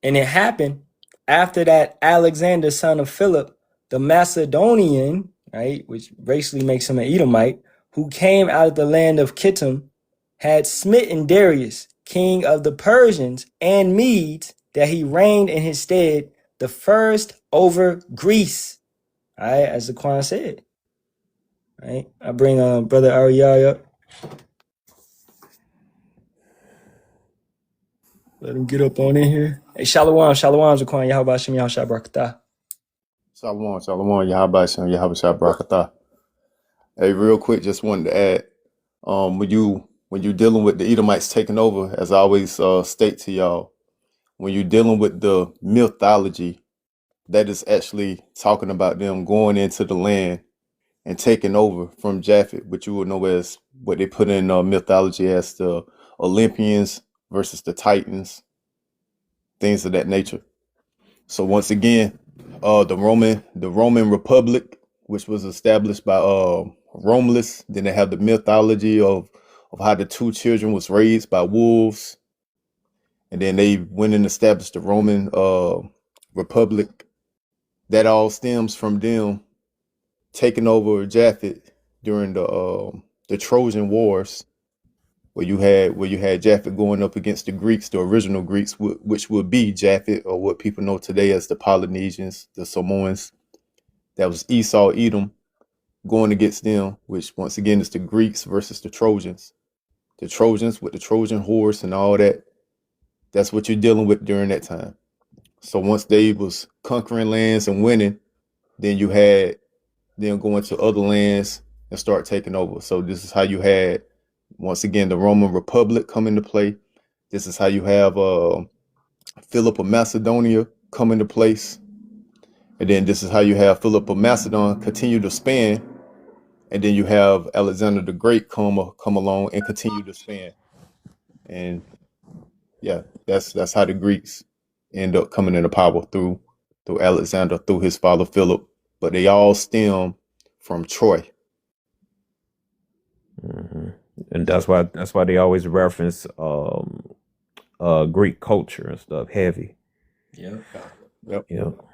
And it happened after that Alexander, son of Philip, the Macedonian, right, which basically makes him an Edomite, who came out of the land of Kittim, had smitten Darius, king of the Persians and Medes, that he reigned in his stead, the first over Greece. All right, as the Quran said. All right, I bring Brother Ariel up. Let him get up on in here. Hey, Shalawam, Zaquan, Bahasham, Yahawashi. Shalawam, Bahasham, Yahawashi. Hey, real quick, just wanted to add, when you're dealing with the Edomites taking over, as I always state to y'all, when you're dealing with the mythology, that is actually talking about them going into the land and taking over from Japheth, which you will know as what they put in mythology as the Olympians versus the Titans, things of that nature. So once again, the Roman Republic, which was established by Romulus, then they have the mythology of how the 2 children was raised by wolves, and then they went and established the Roman Republic. That all stems from them taking over Japheth during the Trojan Wars, where you had Japheth going up against the Greeks, the original Greeks, which would be Japheth, or what people know today as the Polynesians, the Samoans. That was Esau, Edom, going against them, which once again is the Greeks versus the Trojans. The Trojans with the Trojan horse and all that. That's what you're dealing with during that time. So once they was conquering lands and winning, then you had them going to other lands and start taking over. So this is how you had, once again, the Roman Republic come into play. This is how you have Philip of Macedonia come into place. And then this is how you have Philip of Macedon continue to span, and then you have Alexander the Great come along and continue to span. And yeah, that's how the Greeks end up coming into power through Alexander, through his father Philip. But they all stem from Troy. And that's why they always reference Greek culture and stuff heavy. Yep. Yep.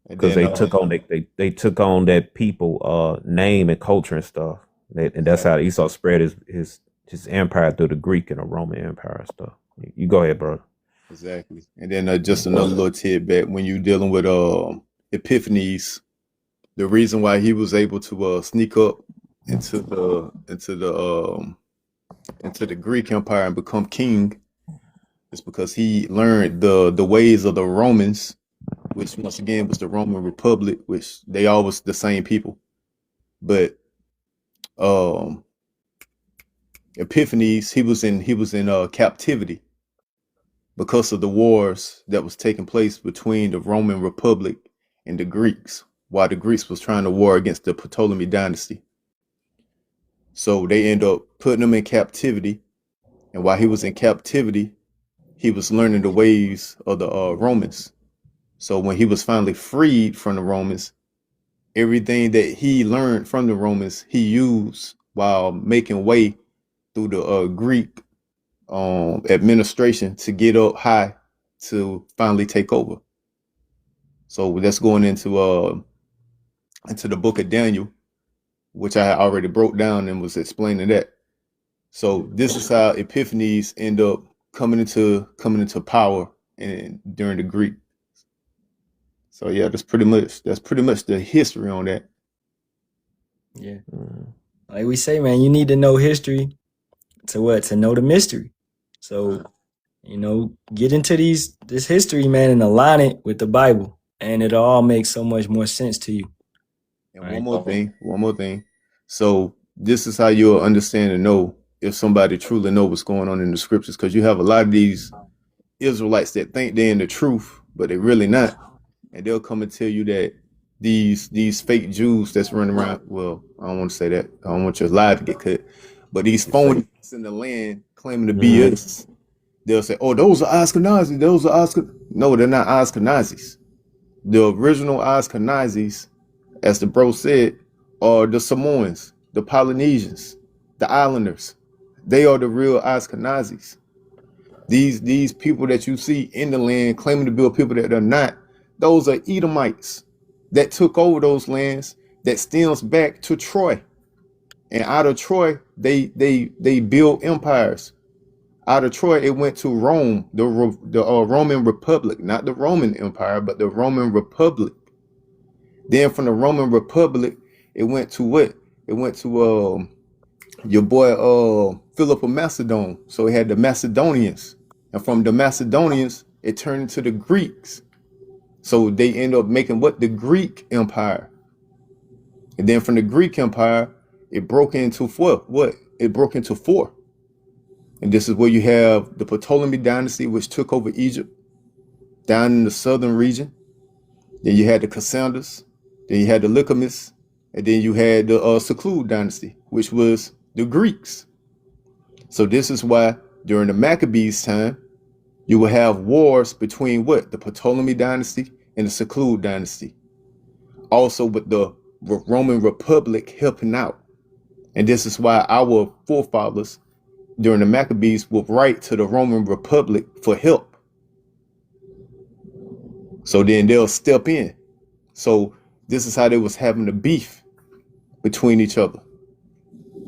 Because they took on they took on that people name and culture and stuff. And that's how Esau spread his empire through the Greek and the Roman Empire and stuff. You go ahead, bro. Exactly. And then just another little tidbit, when you're dealing with Epiphanes, the reason why he was able to sneak up into the Greek Empire and become king is because he learned the ways of the Romans, which once again was the Roman Republic, which they all was the same people. But Epiphanes, he was in captivity because of the wars that was taking place between the Roman Republic and the Greeks, while the Greeks was trying to war against the Ptolemy dynasty. So they end up putting him in captivity, and while he was in captivity, he was learning the ways of the Romans. So when he was finally freed from the Romans, everything that he learned from the Romans, he used while making way through the Greek administration to get up high to finally take over. So that's going into the book of Daniel, which I already broke down and was explaining that. So this is how Epiphanes end up coming into power during the Greek. So yeah, that's pretty much the history on that. Yeah. Like we say, man, you need to know history to know the mystery. So, get into this history, man, and align it with the Bible, and it'll all make so much more sense to you. And right. One more thing. So this is how you'll understand and know if somebody truly know what's going on in the scriptures, because you have a lot of these Israelites that think they're in the truth, but they're really not. And they'll come and tell you that these fake Jews that's running around, well, I don't want to say that. I don't want your life to get cut. But these phonies in the land claiming to be us, they'll say, oh, those are Ashkenazis. No, they're not Ashkenazis. The original Ashkenazis, as the bro said, are the Samoans, the Polynesians, the Islanders. They are the real Ashkenazis. These people that you see in the land claiming to be people that are not, those are Edomites that took over those lands that stems back to Troy. And out of Troy, they built empires. Out of Troy, it went to Rome, the Roman Republic, not the Roman Empire, but the Roman Republic. Then from the Roman Republic, it went to what? It went to your boy Philip of Macedon. So it had the Macedonians. And from the Macedonians, it turned into the Greeks. So they end up making what? The Greek Empire. And then from the Greek Empire, it broke into what? It broke into four. And this is where you have the Ptolemy dynasty, which took over Egypt down in the southern region. Then you had the Cassanders. Then you had the Lycurgus. And then you had the Seclude dynasty, which was the Greeks. So this is why during the Maccabees time, you will have wars between what? The Ptolemy dynasty and the Seclude dynasty. Also with the Roman Republic helping out. And this is why our forefathers during the Maccabees would write to the Roman Republic for help. So then they'll step in. So this is how they was having the beef between each other.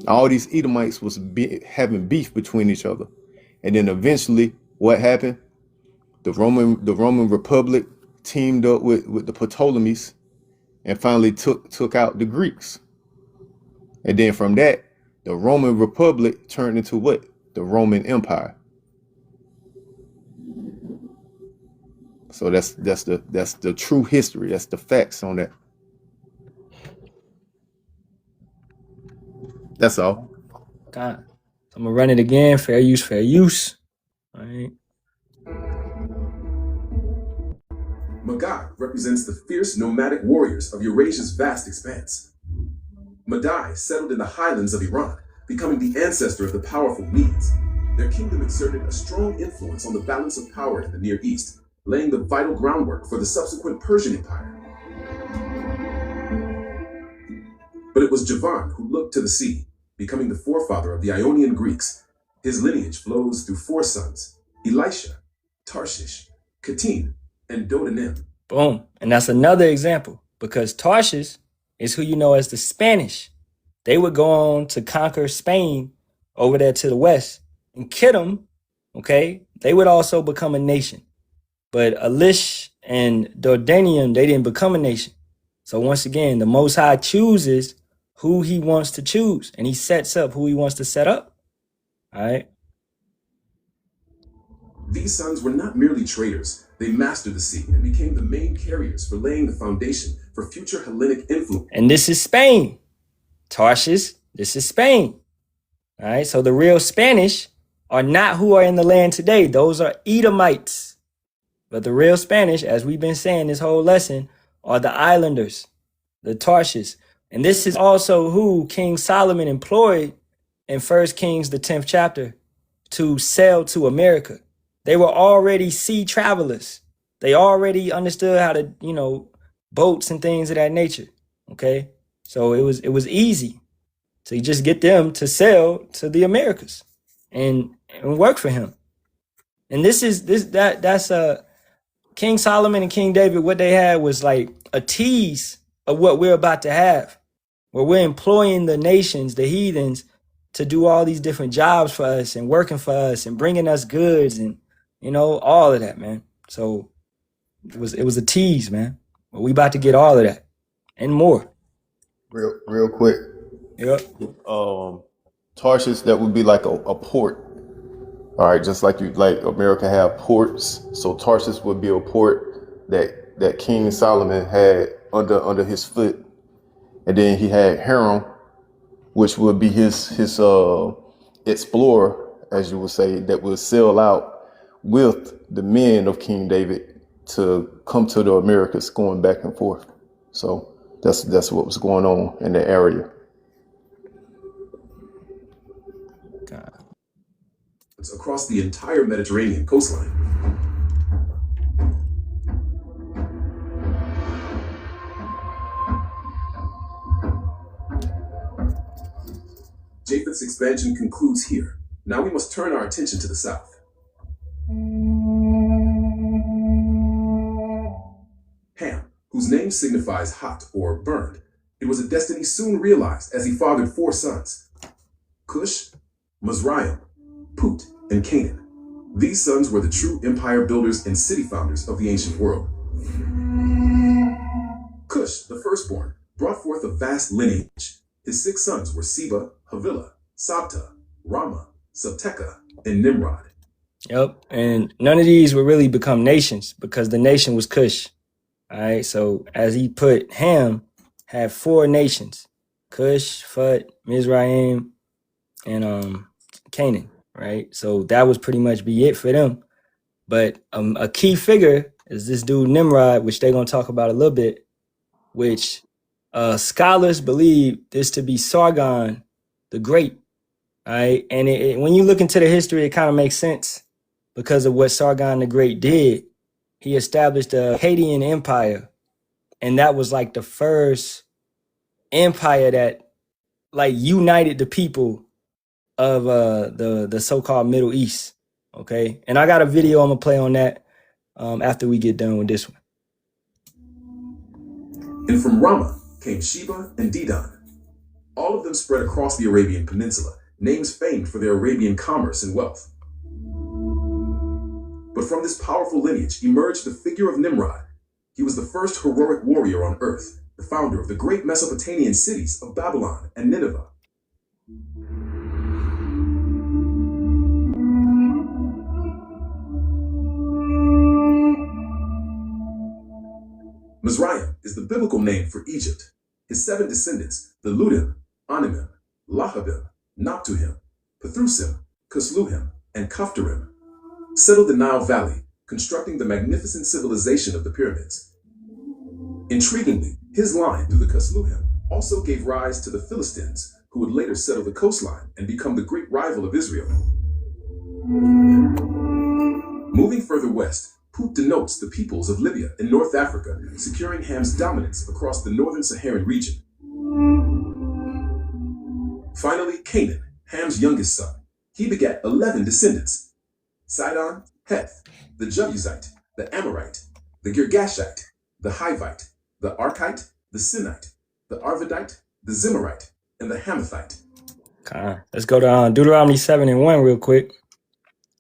All these Edomites was having beef between each other. And then eventually what happened? The Roman Republic teamed up with the Ptolemies and finally took out the Greeks. And then from that, the Roman Republic turned into what? The Roman Empire. So that's the true history. That's the facts on that. That's all. God. I'm gonna run it again. Fair use, fair use. All right. Magog represents the fierce nomadic warriors of Eurasia's vast expanse. Madai settled in the highlands of Iran, becoming the ancestor of the powerful Medes. Their kingdom exerted a strong influence on the balance of power in the Near East, laying the vital groundwork for the subsequent Persian Empire. But it was Javan who looked to the sea, becoming the forefather of the Ionian Greeks. His lineage flows through 4 sons: Elisha, Tarshish, Katin, and Dodanim. Boom. And that's another example, because Tarshish is who you know as the Spanish. They would go on to conquer Spain over there to the west. And Kittim, okay, they would also become a nation. But Elish and Dordanium, they didn't become a nation. So once again, the Most High chooses who he wants to choose, and he sets up who he wants to set up. All right. These sons were not merely traders. They mastered the sea and became the main carriers for laying the foundation for future Hellenic influence. And this is Spain. Tarshish, this is Spain. All right. So the real Spanish are not who are in the land today. Those are Edomites. But the real Spanish, as we've been saying this whole lesson, are the islanders, the Tarshish. And this is also who King Solomon employed in 1 Kings, the 10th chapter, to sail to America. They were already sea travelers. They already understood how to, boats and things of that nature. Okay. So it was easy to just get them to sail to the Americas and work for him. And that's King Solomon and King David. What they had was like a tease of what we're about to have, where we're employing the nations, the heathens, to do all these different jobs for us and working for us and bringing us goods and, all of that, man. So it was a tease, man. But we about to get all of that and more. Real quick. Yep. Tarshish, that would be like a port. All right, just like America have ports. So Tarshish would be a port that King Solomon had under his foot. And then he had Hiram, which would be his explorer, as you would say, that would sail out with the men of King David to come to the Americas, going back and forth. So that's what was going on in the area. Across the entire Mediterranean coastline. Japheth's expansion concludes here. Now we must turn our attention to the south. Ham, whose name signifies hot or burned, it was a destiny soon realized as he fathered 4 sons: Cush, Mizraim, Put, and Canaan. These sons were the true empire builders and city founders of the ancient world. Cush, the firstborn, brought forth a vast lineage. His 6 sons were Seba, Havilah, Sabta, Rama, Sabteka, and Nimrod. Yep. And none of these would really become nations because the nation was Cush. All right. So as he put, Ham had 4 nations: Cush, Phut, Mizraim, and Canaan. Right. So that was pretty much be it for them. But a key figure is this dude Nimrod, which they're going to talk about a little bit, which scholars believe this to be Sargon the Great. All right. And when you look into the history, it kind of makes sense because of what Sargon the Great did. He established the Akkadian Empire. And that was like the first empire that like united the people of the so-called Middle East. Okay. And I got a video I'm gonna play on that after we get done with this one. And from Rama came Sheba and Dedan. All of them spread across the Arabian Peninsula, names famed for their Arabian commerce and wealth. But from this powerful lineage emerged the figure of Nimrod. He was the first heroic warrior on earth, the founder of the great Mesopotamian cities of Babylon and Nineveh. Mizraim is the biblical name for Egypt. His 7 descendants, the Ludim, Animim, Lahabim, Naptuhim, Pethusim, Kasluhim, and Kaftarim, settled the Nile Valley, constructing the magnificent civilization of the pyramids. Intriguingly, his line through the Halalyam also gave rise to the Philistines, who would later settle the coastline and become the great rival of Israel. Moving further west, Put denotes the peoples of Libya in North Africa, securing Ham's dominance across the northern Saharan region. Finally, Canaan, Ham's youngest son. He begat 11 descendants: Sidon, Heth, the Jebusite, the Amorite, the Girgashite, the Hivite, the Arkite, the Sinite, the Arvadite, the Zemarite, and the Hamathite. Let's go to Deuteronomy 7:1 real quick.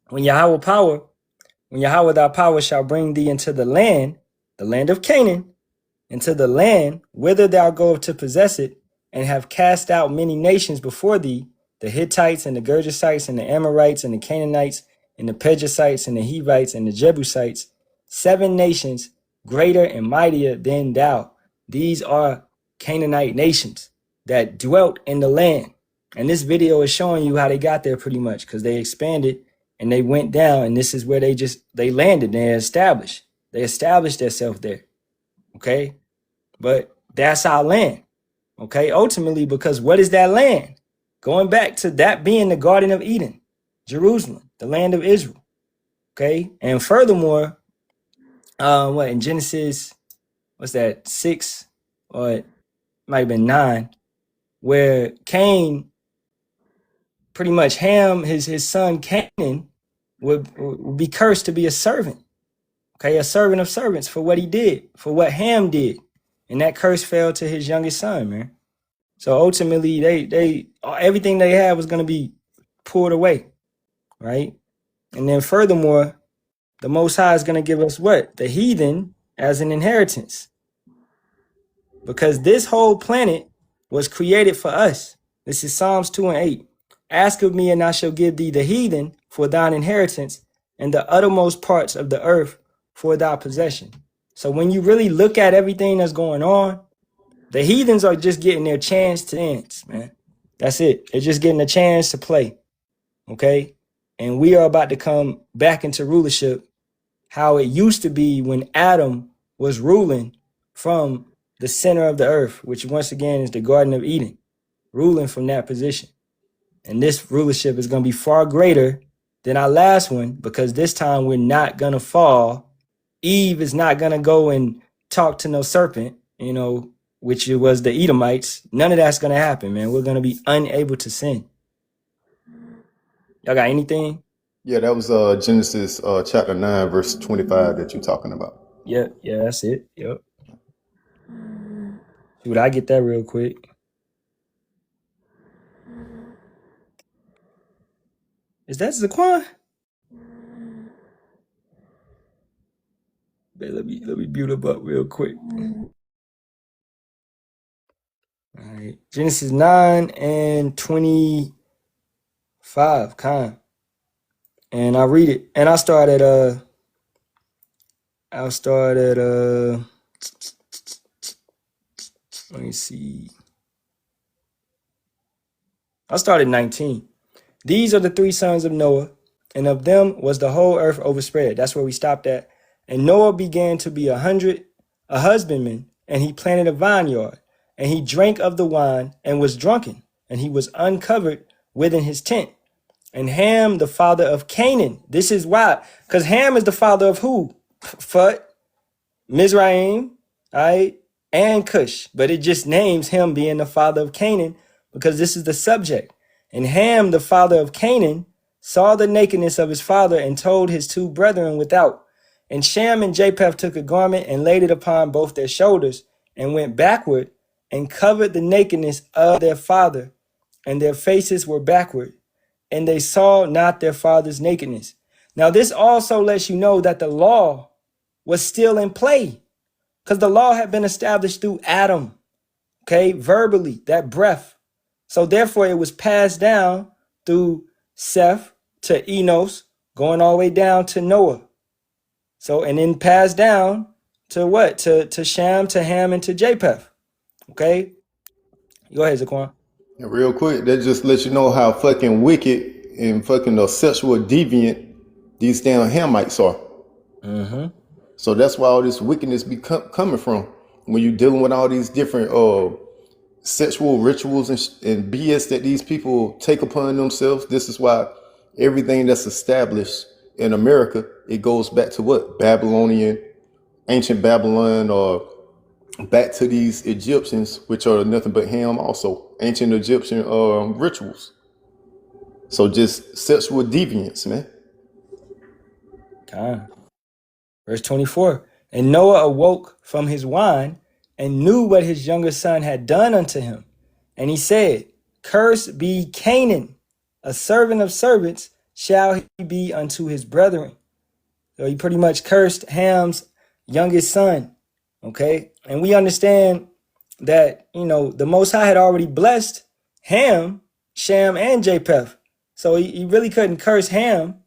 When Yahawah thy power shall bring thee into the land of Canaan, into the land whither thou goest to possess it, and have cast out many nations before thee, the Hittites and the Girgashites and the Amorites and the Canaanites and the Perizzites and the Hivites and the Jebusites, 7 nations greater and mightier than thou. These are Canaanite nations that dwelt in the land. And this video is showing you how they got there pretty much, because they expanded and they went down, and this is where they landed. They established themselves there. Okay. But that's our land. Okay. Ultimately, because what is that land? Going back to that being the Garden of Eden, Jerusalem, the land of Israel. Okay. And furthermore, in Genesis, what's that, 6, or it might have been 9, where Cain, pretty much Ham, his son Canaan, would be cursed to be a servant. Okay, a servant of servants for what he did, for what Ham did. And that curse fell to his youngest son, man. So ultimately, they everything they had was going to be pulled away, right? And then furthermore, the Most High is going to give us what? The heathen as an inheritance. Because this whole planet was created for us. This is Psalms 2:8. Ask of me, and I shall give thee the heathen for thine inheritance, and the uttermost parts of the earth for thy possession. So when you really look at everything that's going on, the heathens are just getting their chance to dance, man. That's it. They're just getting a chance to play. Okay? And we are about to come back into rulership how it used to be when Adam was ruling from the center of the earth, which once again is the Garden of Eden, ruling from that position. And this rulership is going to be far greater than our last one, because this time we're not going to fall. Eve is not going to go and talk to no serpent, which it was the Edomites. None of that's going to happen, man. We're going to be unable to sin. Y'all got anything? Yeah, that was Genesis chapter 9, verse 25 that you're talking about. Yeah, that's it. Yep. Dude, I get that real quick. Is that Zaquan? Let me build him up real quick. All right. Genesis 9:25, and I read it. And I'll start at let me see. I'll start at 19. These are the 3 sons of Noah, and of them was the whole earth overspread. That's where we stopped at. And Noah began to be a husbandman, and he planted a vineyard, and he drank of the wine and was drunken, and he was uncovered within his tent. And Ham, the father of Canaan. This is why, because Ham is the father of who? Phut, Mizraim, right? And Cush. But it just names him being the father of Canaan, because this is the subject. And Ham, the father of Canaan, saw the nakedness of his father and told his 2 brethren without. And Shem and Japheth took a garment and laid it upon both their shoulders and went backward and covered the nakedness of their father, and their faces were backward, and they saw not their father's nakedness. Now this also lets you know that the law was still in play, because the law had been established through Adam, okay, verbally, that breath. So therefore it was passed down through Seth to Enos, going all the way down to Noah. So, and then passed down to what? To Shem, to Ham, and to Japheth. Okay? Go ahead, Zaquan. And real quick, that just lets you know how fucking wicked and fucking sexual deviant these damn Hamites are. Mm-hmm. So that's where all this wickedness be coming from. When you're dealing with all these different sexual rituals and BS that these people take upon themselves, this is why everything that's established in America, it goes back to what? Babylonian, ancient Babylon, or back to these Egyptians, which are nothing but Ham also, ancient Egyptian rituals. So just sexual deviance, man. Verse 24. And Noah awoke from his wine and knew what his younger son had done unto him. And he said, Cursed be Canaan, a servant of servants shall he be unto his brethren. So he pretty much cursed Ham's youngest son. Okay. And we understand that, the Most High had already blessed Ham, Shem, and Japheth. So he really couldn't curse Ham,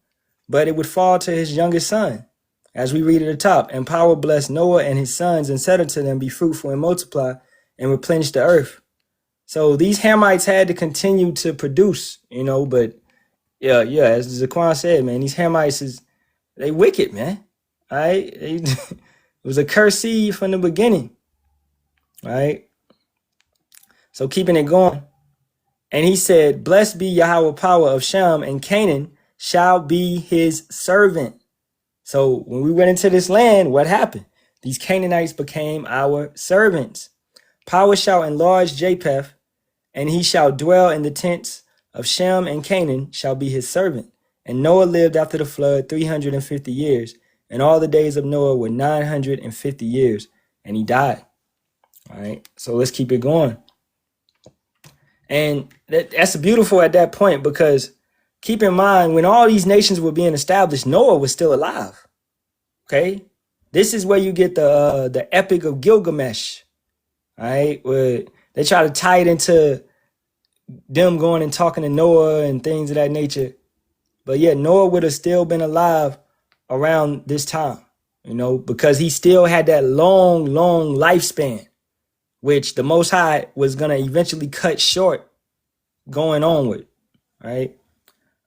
but it would fall to his youngest son. As we read at the top, and power blessed Noah and his sons and said unto them, Be fruitful and multiply and replenish the earth. So these Hamites had to continue to produce, but yeah, as Zaquan said, man, these Hamites they wicked, man. All right. It was a cursed seed from the beginning. All right. So keeping it going. And he said, Blessed be Yahawah power of Shem, and Canaan shall be his servant. So when we went into this land, what happened? These Canaanites became our servants. Power shall enlarge Japheth, and he shall dwell in the tents of Shem, and Canaan shall be his servant. And Noah lived after the flood 350 years, and all the days of Noah were 950 years, and he died. All right, so let's keep it going. And that's beautiful at that point, because keep in mind, when all these nations were being established, Noah was still alive. Okay, this is where you get the Epic of Gilgamesh. All right, where they try to tie it into them going and talking to Noah and things of that nature. But yeah, Noah would have still been alive around this time, because he still had that long lifespan, which the Most High was going to eventually cut short going onward, right?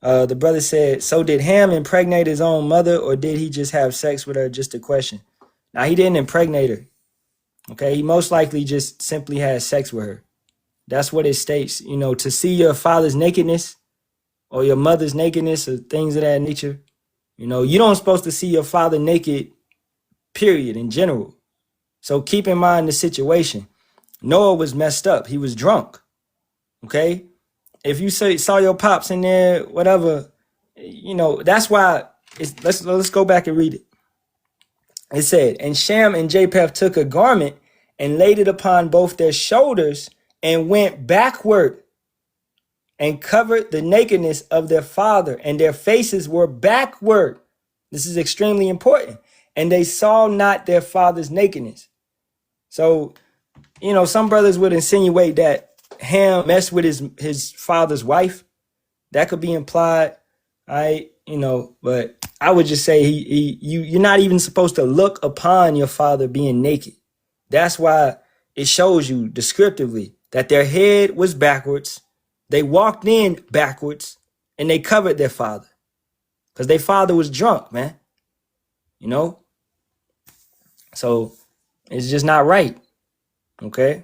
The brother said, so did Ham impregnate his own mother, or did he just have sex with her? Just a question. Now, he didn't impregnate her, okay? He most likely just simply had sex with her. That's what it states, to see your father's nakedness or your mother's nakedness or things of that nature. You don't supposed to see your father naked, period, in general. So keep in mind the situation. Noah was messed up. He was drunk, okay? If you saw your pops in there, whatever, that's why let's go back and read it. It said, and Shem and Japheth took a garment and laid it upon both their shoulders and went backward and covered the nakedness of their father, and their faces were backward. This is extremely important. And they saw not their father's nakedness. So, some brothers would insinuate that Ham messed with his father's wife. That could be implied, right? But I would just say you're not even supposed to look upon your father being naked. That's why it shows you descriptively that their head was backwards. They walked in backwards and they covered their father because their father was drunk, man. So it's just not right. Okay.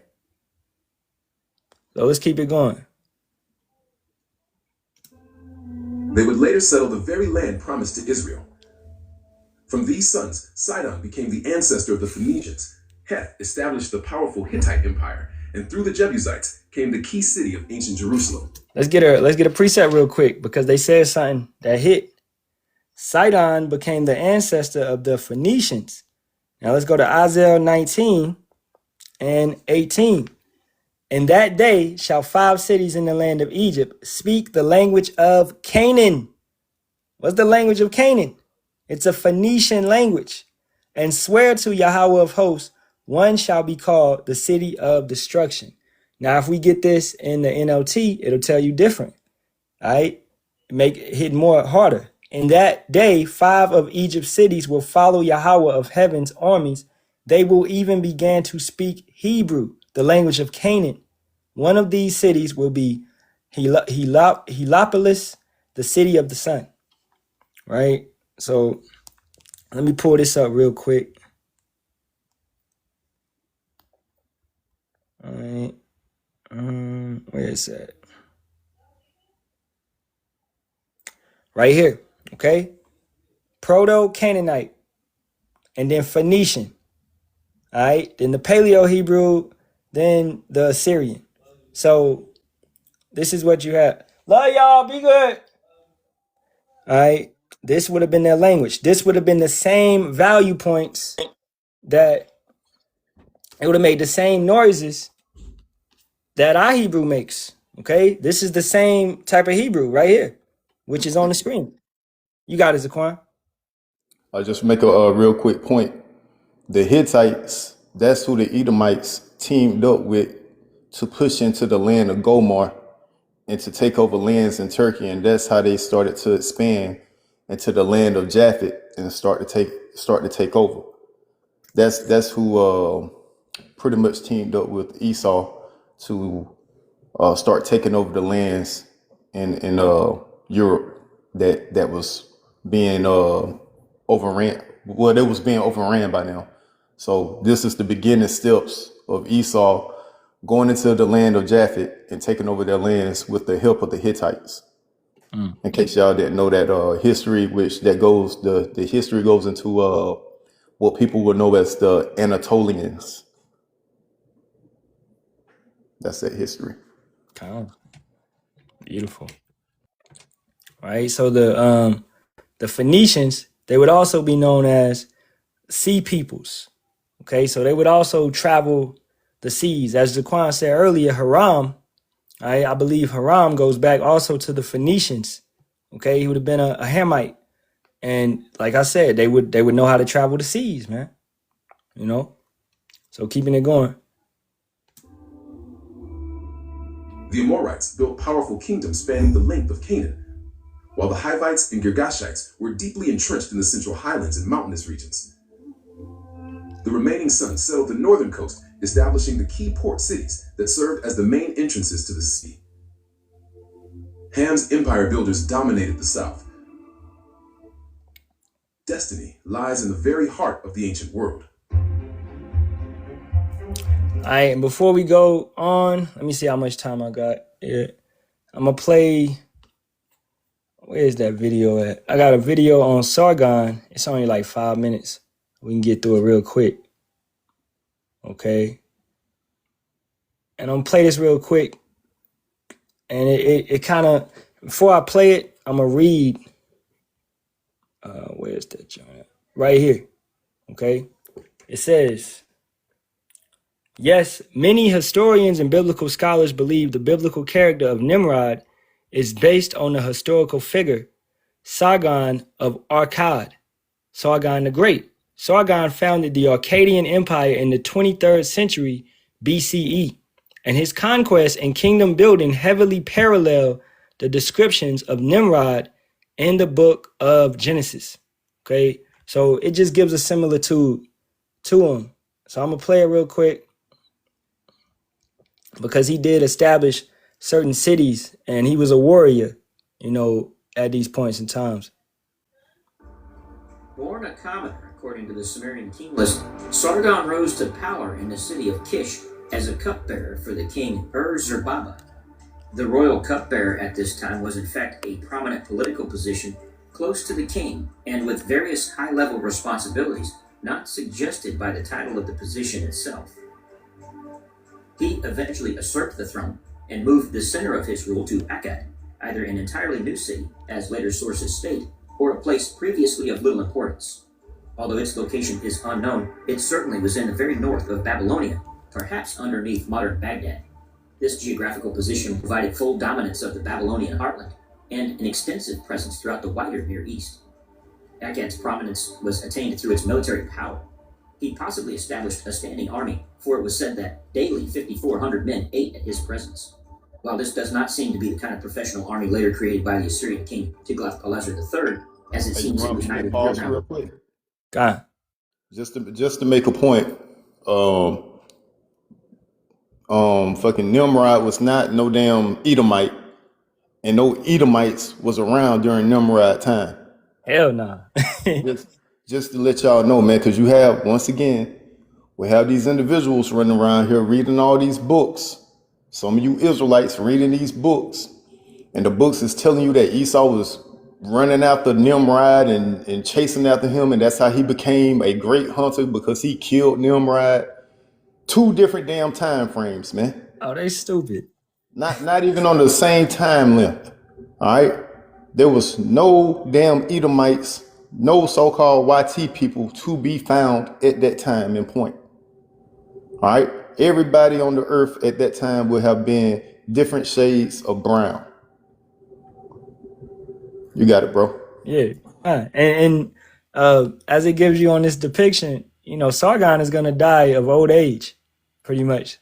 So let's keep it going. They would later settle the very land promised to Israel. From these sons, Sidon became the ancestor of the Phoenicians. Heth established the powerful Hittite Empire, and through the Jebusites came the key city of ancient Jerusalem. Let's get a precept real quick, because they said something that hit. Sidon became the ancestor of the Phoenicians. Now let's go to Isaiah 19 and 18. In that day shall 5 cities in the land of Egypt speak the language of Canaan. What's the language of Canaan? It's a Phoenician language. And swear to Yahawah of hosts, one shall be called the city of destruction. Now, if we get this in the NLT, it'll tell you different. All right? Make it hit more harder. In that day, 5 of Egypt's cities will follow Yahawah of heaven's armies. They will even begin to speak Hebrew, the language of Canaan. One of these cities will be Heliopolis, the city of the sun. Right? So Let me pull this up real quick. All right. Where is that? Right here. Okay. Proto-Canaanite. And then Phoenician. All right. Then the Paleo-Hebrew. Then the Assyrian. So this is what you have. Love y'all. Be good. All right. This would have been their language. This would have been the same value points that it would have made the same noises that our Hebrew makes. Okay. This is the same type of Hebrew right here, which is on the screen. You got it, Zaquan. I'll just make a real quick point. The Hittites, that's who the Edomites teamed up with to push into the land of Gomar and to take over lands in Turkey. And that's how they started to expand into the land of Japheth and start to take over. That's who pretty much teamed up with Esau to start taking over the lands in Europe that was being overran. Well, it was being overran by now. So this is the beginning steps of Esau going into the land of Japheth and taking over their lands with the help of the Hittites. In case y'all didn't know that history, the history goes into what people would know as the Anatolians. That's that history. Oh, beautiful. All right. So the Phoenicians, they would also be known as sea peoples. Okay, so they would also travel the seas. As Jaquan said earlier, Haram, I believe Haram goes back also to the Phoenicians. Okay, he would have been a Hamite. And like I said, they would know how to travel the seas, man. You know? So keeping it going. The Amorites built powerful kingdoms spanning the length of Canaan, while the Hivites and Girgashites were deeply entrenched in the central highlands and mountainous regions. The remaining sons settled the northern coast, establishing the key port cities that served as the main entrances to the sea. Ham's empire builders dominated the south. Destiny lies in the very heart of the ancient world. All right, and before we go on, let me see how much time I got. Yeah, I'm going to play. Where's that video at? I got a video on Sargon. It's only like 5 minutes. We can get through it real quick. Okay. And I'm going to play this real quick. And it kind of, before I play it, I'm going to read. Where's that joint? Right here. Okay. It says, yes, many historians and biblical scholars believe the biblical character of Nimrod is based on the historical figure Sargon of Akkad, Sargon the Great. Sargon founded the Akkadian Empire in the 23rd century BCE, and his conquest and kingdom building heavily parallel the descriptions of Nimrod in the book of Genesis. Okay, so it just gives a similitude to him. So I'm going to play it real quick because he did establish certain cities and he was a warrior, you know, at these points in times. Born a commoner, according to the Sumerian king list, Sargon rose to power in the city of Kish as a cupbearer for the king Ur-Zerbaba. The royal cupbearer at this time was in fact a prominent political position close to the king and with various high-level responsibilities not suggested by the title of the position itself. He eventually usurped the throne and moved the center of his rule to Akkad, either an entirely new city, as later sources state, or a place previously of little importance. Although its location is unknown, it certainly was in the very north of Babylonia, perhaps underneath modern Baghdad. This geographical position provided full dominance of the Babylonian heartland and an extensive presence throughout the wider Near East. Akkad's prominence was attained through its military power. He possibly established a standing army, for it was said that daily 5,400 men ate at his presence. While this does not seem to be the kind of professional army later created by the Assyrian king Tiglath-Pileser III, as it seems it was neither here nor there. God. Just to make a point, fucking Nimrod was not no damn Edomite, and no Edomites was around during Nimrod time. Hell nah. just to let y'all know, man, because you have, once again, we have these individuals running around here reading all these books. Some of you Israelites reading these books, and the books is telling you that Esau was running after Nimrod and chasing after him, and that's how he became a great hunter, because he killed Nimrod. 2 different damn time frames, man. Oh, they stupid. Not even on the same time length. All right. There was no damn Edomites, no so-called YT people to be found at that time and point. All right. Everybody on the earth at that time would have been different shades of brown. You got it, bro. Yeah. And as it gives you on this depiction, you know, Sargon is going to die of old age, pretty much.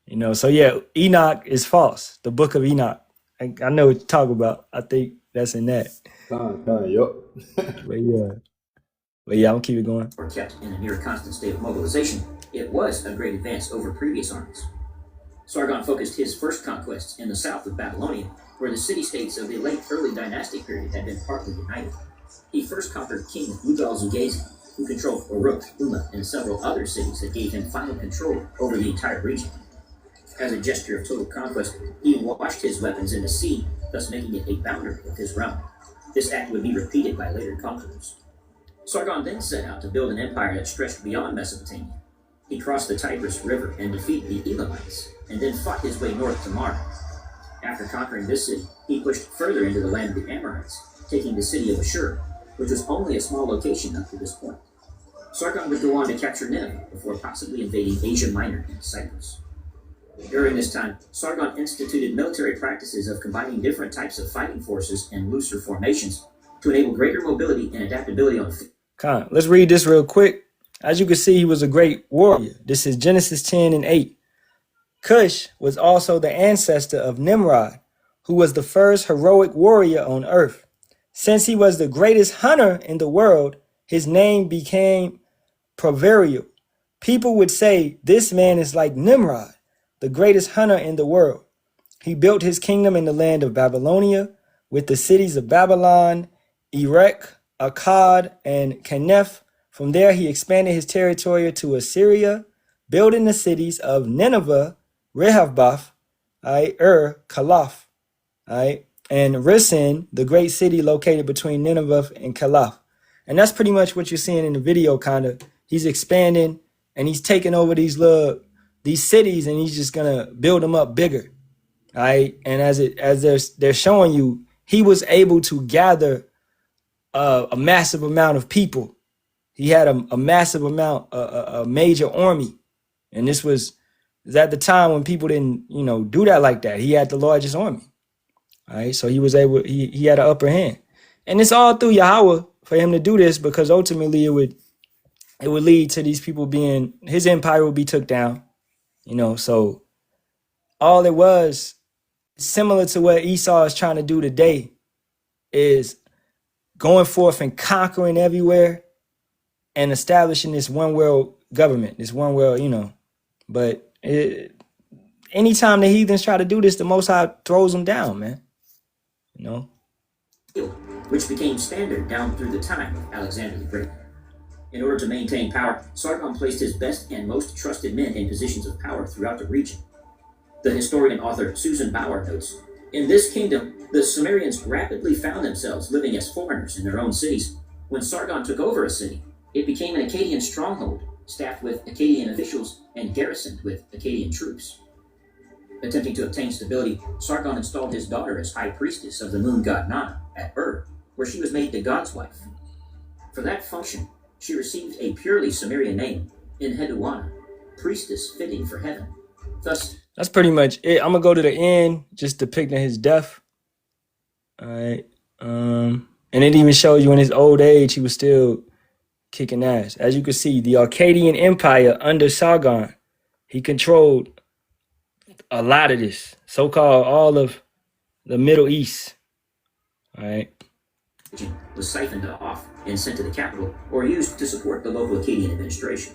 You know, so yeah, Enoch is false. The book of Enoch. I know what you talk about. I think that's in that. Yup. But yeah, I'm gonna keep it going. Were kept in a near constant state of mobilization, it was a great advance over previous armies. Sargon focused his first conquests in the south of Babylonia, where the city-states of the late early dynastic period had been partly united. He first conquered King Lugal-Zugezi, who controlled Uruk, Umma, and several other cities that gave him final control over the entire region. As a gesture of total conquest, he washed his weapons in the sea, thus making it a boundary of his realm. This act would be repeated by later conquerors. Sargon then set out to build an empire that stretched beyond Mesopotamia. He crossed the Tigris River and defeated the Elamites, and then fought his way north to Mara. After conquering this city, he pushed further into the land of the Amorites, taking the city of Ashur, which was only a small location up to this point. Sargon would go on to capture Nineveh before possibly invading Asia Minor and Cyprus. During this time, Sargon instituted military practices of combining different types of fighting forces and looser formations to enable greater mobility and adaptability on the field. Let's read this real quick. As you can see, he was a great warrior. This is Genesis 10 and 8. Cush was also the ancestor of Nimrod, who was the first heroic warrior on earth. Since he was the greatest hunter in the world, his name became proverbial. People would say, this man is like Nimrod, the greatest hunter in the world. He built his kingdom in the land of Babylonia with the cities of Babylon, Erech, Akkad, and Kaneph. From there, he expanded his territory to Assyria, building the cities of Nineveh, Rehoboth, Calaph, and Resen, the great city located between Nineveh and Calaph. And that's pretty much what you're seeing in the video, kind of. He's expanding, and he's taking over these cities, and he's just gonna build them up bigger. All right. And as they're showing you, he was able to gather a massive amount of people. He had a massive amount, a major army. And this was at the time when people didn't, do that like that. He had the largest army. All right. So he was able, he had an upper hand. And it's all through Yahawah for him to do this, because ultimately it would lead to these people his empire would be took down. So all it was, similar to what Esau is trying to do today, is going forth and conquering everywhere and establishing this one world government, this one world, But anytime the heathens try to do this, the Most High throws them down, man. Which became standard down through the time of Alexander the Great. In order to maintain power, Sargon placed his best and most trusted men in positions of power throughout the region. The historian author Susan Bauer notes, in this kingdom, the Sumerians rapidly found themselves living as foreigners in their own cities. When Sargon took over a city, it became an Akkadian stronghold, staffed with Akkadian officials and garrisoned with Akkadian troops. Attempting to obtain stability, Sargon installed his daughter as high priestess of the moon god Nana at Ur, where she was made the god's wife. For that function, she received a purely Sumerian name, Enheduanna, priestess fitting for heaven. Thus, that's pretty much it. I'm gonna go to the end, just depicting his death. All right. And it even shows you in his old age, he was still kicking ass. As you can see, the Akkadian Empire under Sargon, he controlled a lot of this, so-called all of the Middle East. All right. Was siphoned off and sent to the capital, or used to support the local Akkadian administration.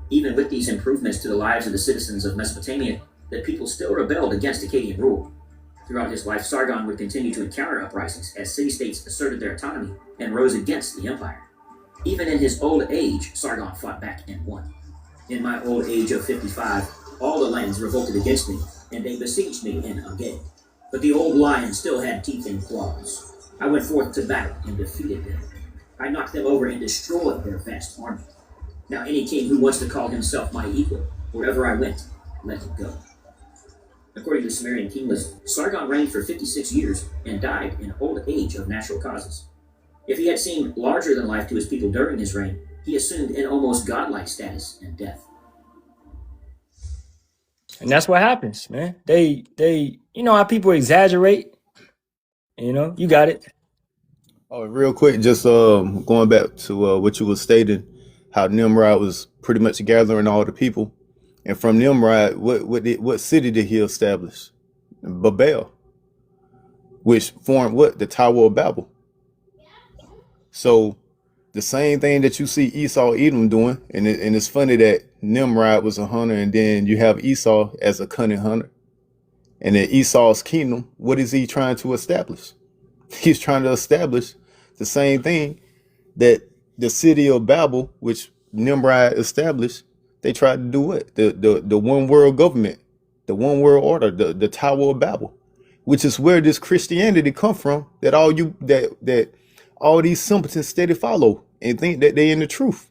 Even with these improvements to the lives of the citizens of Mesopotamia, the people still rebelled against Akkadian rule. Throughout his life, Sargon would continue to encounter uprisings as city-states asserted their autonomy and rose against the empire. Even in his old age, Sargon fought back and won. In my old age of 55, all the lands revolted against me, and they besieged me in Agag. But the old lion still had teeth and claws. I went forth to battle and defeated them. I knocked them over and destroyed their vast army. Now any king who wants to call himself my equal, wherever I went, let him go. According to the Sumerian king list, Sargon reigned for 56 years and died in old age of natural causes. If he had seemed larger than life to his people during his reign, he assumed an almost godlike status in death. And that's what happens, man. They, you know how people exaggerate. You know, you got it. Oh, real quick, just going back to what you were stating, how Nimrod was pretty much gathering all the people, and from Nimrod, what city did he establish? Babel, which formed what? The Tower of Babel. So the same thing that you see Esau Edom doing, and it's funny that Nimrod was a hunter, and then you have Esau as a cunning hunter, and in Esau's kingdom, what is he trying to establish? He's trying to establish the same thing that the city of Babel, which Nimrod established, they tried to do what? The one world government, the one world order, the Tower of Babel, which is where this Christianity come from, that all these simpletons steady follow and think that they in the truth.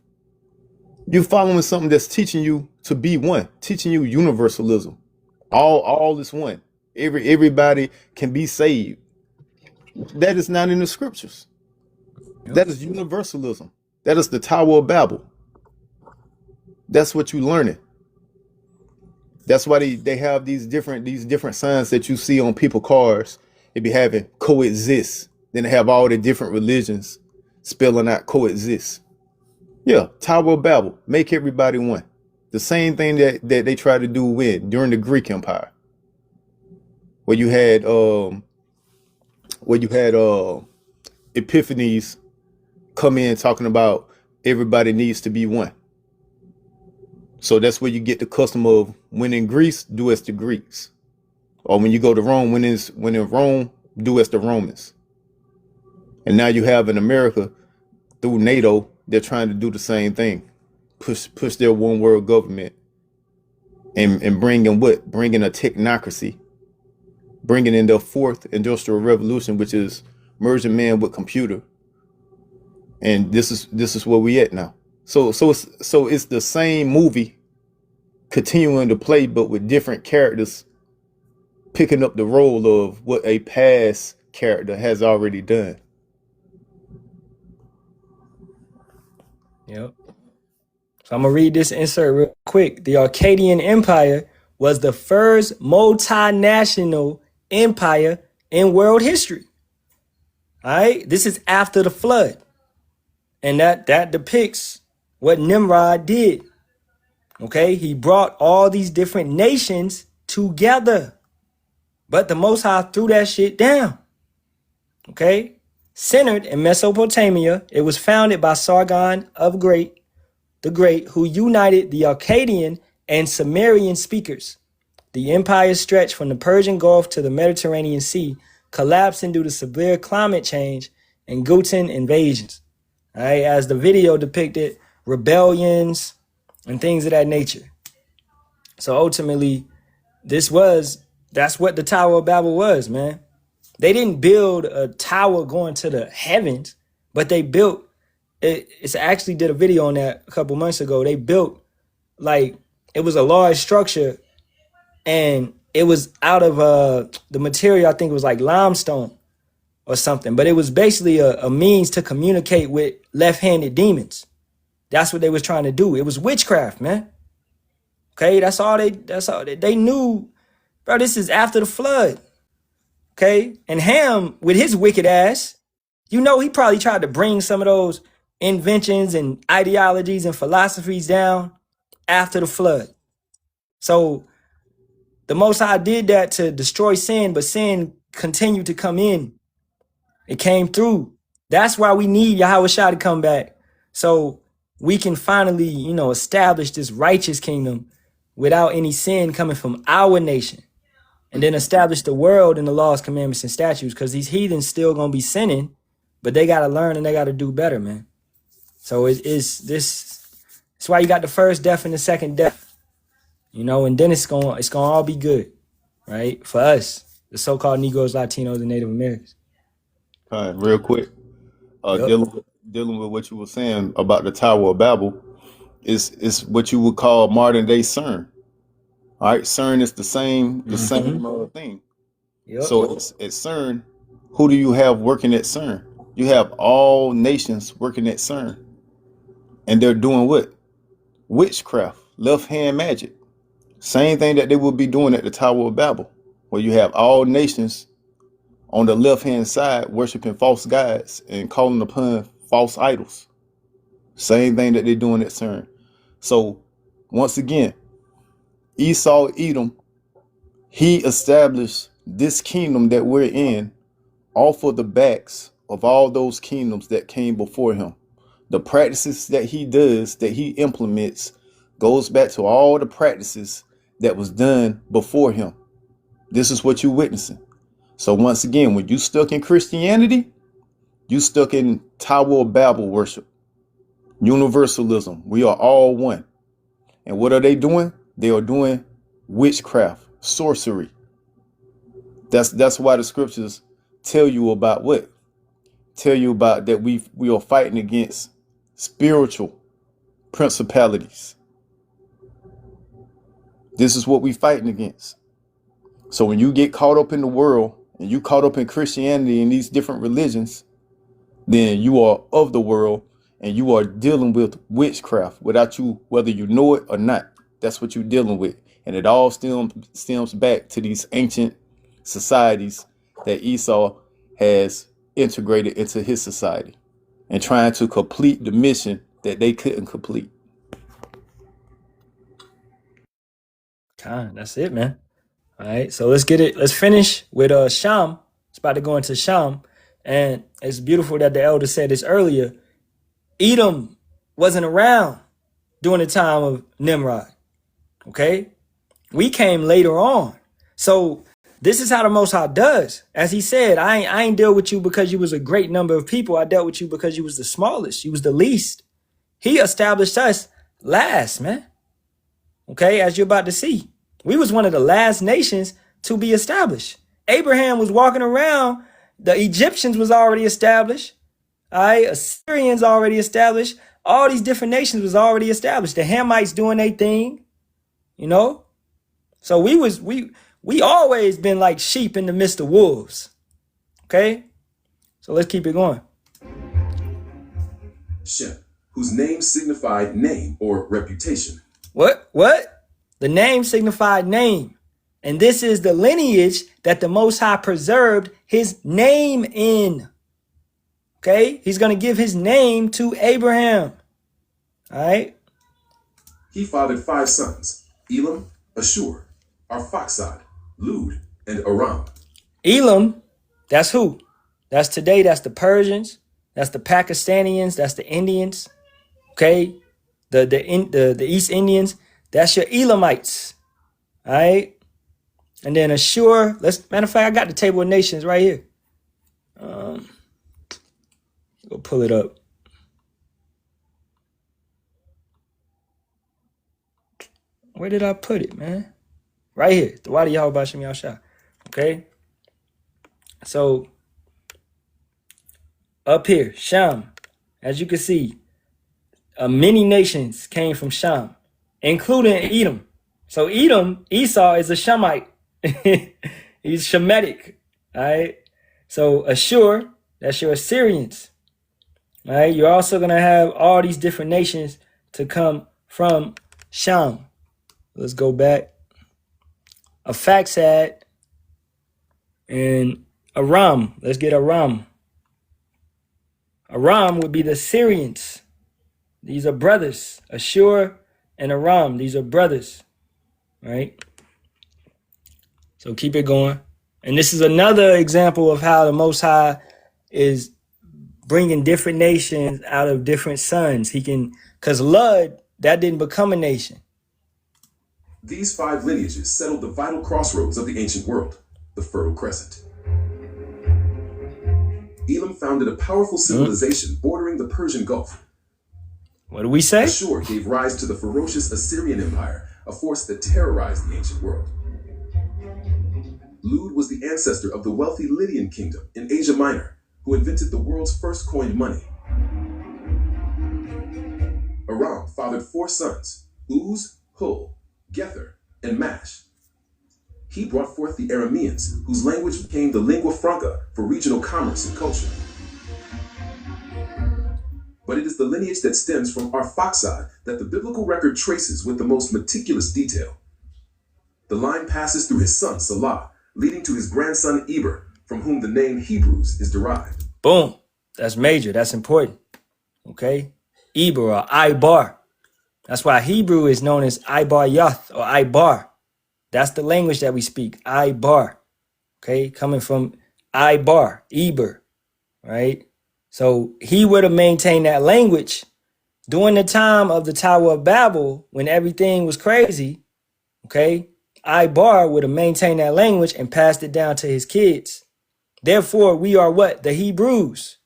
You're following something that's teaching you to be one, teaching you universalism. All is one. Everybody can be saved. That is not in the scriptures. Yep. That is universalism. That is the Tower of Babel. That's what you're learning. That's why they have these different signs that you see on people's cars. They be having coexist. Then they have all the different religions spelling out coexist. Yeah, Tower of Babel, make everybody one. The same thing that they tried to do during the Greek Empire, where you had Epiphanes come in talking about everybody needs to be one. So that's where you get the custom of when in Greece, do as the Greeks, or when you go to Rome, when in Rome, do as the Romans. And now you have in America through NATO, they're trying to do the same thing, push their one world government, and bring in what? Bringing a technocracy, bringing in the fourth industrial revolution, which is merging man with computer. And this is where we at now. So it's the same movie continuing to play, but with different characters picking up the role of what a past character has already done. Yep. So I'm going to read this insert real quick. The Akkadian Empire was the first multinational empire in world history. All right. This is after the flood. And that depicts what Nimrod did. Okay. He brought all these different nations together. But the Most High threw that shit down. Okay. Centered in Mesopotamia, it was founded by Sargon the Great, who united the Akkadian and Sumerian speakers. The empire stretched from the Persian Gulf to the Mediterranean Sea, collapsing due to severe climate change and Ghoutan invasions. All right, as the video depicted, rebellions and things of that nature. So ultimately, that's what the Tower of Babel was, man. They didn't build a tower going to the heavens, but they built it. It's actually did a video on that a couple months ago. They built it was a large structure, and it was out of the material. I think it was like limestone or something, but it was basically a means to communicate with left-handed demons. That's what they was trying to do. It was witchcraft, man. Okay, that's all they knew, bro. This is after the flood. Okay, and Ham, with his wicked ass, he probably tried to bring some of those inventions and ideologies and philosophies down after the flood. So the Most High did that to destroy sin, but sin continued to come in. It came through. That's why we need Yahawashi to come back, so we can finally, establish this righteous kingdom without any sin coming from our nation. And then establish the world in the laws, commandments, and statutes, because these heathens still going to be sinning, but they got to learn and they got to do better, man. So it is this. That's why you got the first death and the second death. You know, and then it's gonna all be good, right? For us, the so-called Negroes, Latinos, and Native Americans. All right, real quick, Yep. dealing with what you were saying about the Tower of Babel is what you would call modern day CERN. All right, CERN is the same thing. Yep. So at CERN, who do you have working at CERN? You have all nations working at CERN, and they're doing what? Witchcraft, left hand magic. Same thing that they will be doing at the Tower of Babel, where you have all nations on the left hand side worshiping false gods and calling upon false idols. Same thing that they're doing at CERN. So once again, Esau, Edom, he established this kingdom that we're in off of the backs of all those kingdoms that came before him. The practices that he does, that he implements, goes back to all the practices that was done before him. This is what you're witnessing. So once again, when you stuck in Christianity, you stuck in Tower of Babel worship, universalism. We are all one. And what are they doing? They are doing witchcraft, sorcery. That's why the scriptures tell you about what? Tell you about that we are fighting against spiritual principalities. This is what we're fighting against. So when you get caught up in the world and you caught up in Christianity and these different religions, then you are of the world and you are dealing with witchcraft without you, whether you know it or not. That's what you're dealing with. And it all stems back to these ancient societies that Esau has integrated into his society and trying to complete the mission that they couldn't complete. That's it, man. All right, so let's get it. Let's finish with Shem. It's about to go into Shem, and it's beautiful that the elder said this earlier. Edom wasn't around during the time of Nimrod. Okay, we came later on. So this is how the Most High does. As he said, I ain't deal with you because you was a great number of people. I dealt with you because you was the smallest. You was the least. He established us last, man. Okay, as you're about to see. We was one of the last nations to be established. Abraham was walking around. The Egyptians was already established. All right, Assyrians already established. All these different nations was already established. The Hamites doing their thing, you know. So we always been like sheep in the midst of wolves. Okay, so let's keep it going. Shem, whose name signified name or reputation. What? The name signified name. And this is the lineage that the Most High preserved his name in. Okay? He's going to give his name to Abraham. All right? He fathered 5 sons, Elam, Ashur, Arphaxad, Lud, and Aram. Elam, that's who? That's today, that's the Persians, that's the Pakistanians, that's the Indians. Okay? The East Indians, that's your Elamites. All right? And then Ashur, matter of fact, I got the table of nations right here. Go pull it up. Where did I put it, man? Right here. The Wadi Yahawah Bahasham Yahawah. Okay? So, up here, Shem, as you can see, many nations came from Shem, including Edom. So Edom, Esau is a Shemite. He's Shemitic. All right. So Ashur, that's your Assyrians. All right. You're also going to have all these different nations to come from Shem. Let's go back. Arphaxad and Aram. Let's get Aram. Aram would be the Syrians. These are brothers. Ashur and Aram. These are brothers. Right? So keep it going. And this is another example of how the Most High is bringing different nations out of different sons. Because Lud, that didn't become a nation. These 5 lineages settled the vital crossroads of the ancient world, the Fertile Crescent. Elam founded a powerful civilization bordering the Persian Gulf. What do we say? Ashur gave rise to the ferocious Assyrian Empire, a force that terrorized the ancient world. Lud was the ancestor of the wealthy Lydian kingdom in Asia Minor, who invented the world's first coined money. Aram fathered 4 sons, Uz, Hul, Gether, and Mash. He brought forth the Arameans, whose language became the lingua franca for regional commerce and culture. But it is the lineage that stems from Arphaxad that the biblical record traces with the most meticulous detail. The line passes through his son Salah, leading to his grandson Eber, from whom the name Hebrews is derived. Boom. That's major. That's important. Okay? Eber or Ibar. That's why Hebrew is known as Ibar Yath or Ibar. That's the language that we speak. Ibar. Okay? Coming from Ibar, Eber. Right? So he would have maintained that language during the time of the Tower of Babel when everything was crazy. Okay? Ibar would have maintained that language and passed it down to his kids. Therefore, we are what? The Hebrews.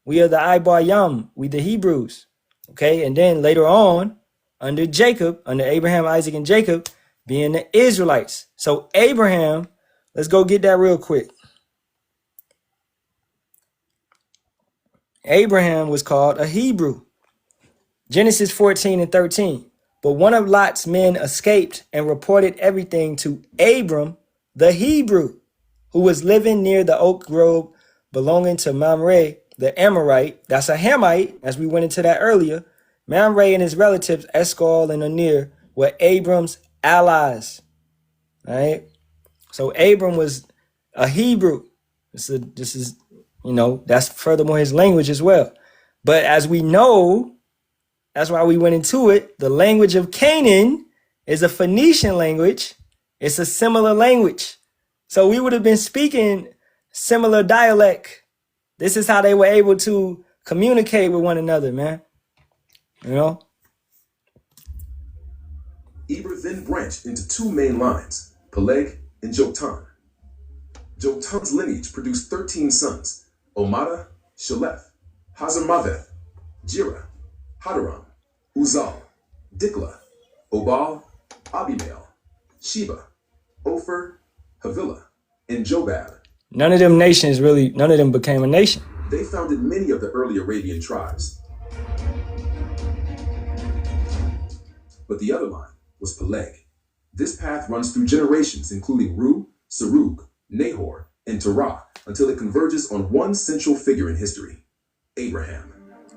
We are the Ibar Yam. We the Hebrews. Okay? And then later on, under Jacob, under Abraham, Isaac, and Jacob, being the Israelites. So Abraham, let's go get that real quick. Abraham was called a Hebrew. Genesis 14 and 13. But one of Lot's men escaped and reported everything to Abram, the Hebrew, who was living near the oak grove belonging to Mamre, the Amorite. That's a Hamite, as we went into that earlier. Mamre and his relatives, Eshcol and Anir, were Abram's allies. All right? So Abram was a Hebrew. This is that's furthermore his language as well. But as we know, that's why we went into it. The language of Canaan is a Phoenician language. It's a similar language. So we would have been speaking similar dialect. This is how they were able to communicate with one another, man. You know? Eber then branched into 2 main lines, Peleg and Joktan. Joktan's lineage produced 13 sons, Omada, Shaleth, Hazarmaveth, Jirah, Hadaram, Uzal, Dikla, Obal, Abimael, Sheba, Ophir, Havilah, and Jobab. None of them became a nation. They founded many of the early Arabian tribes. But the other line was Peleg. This path runs through generations, including Ru, Serug, Nahor, and Terah, until it converges on one central figure in history, Abraham.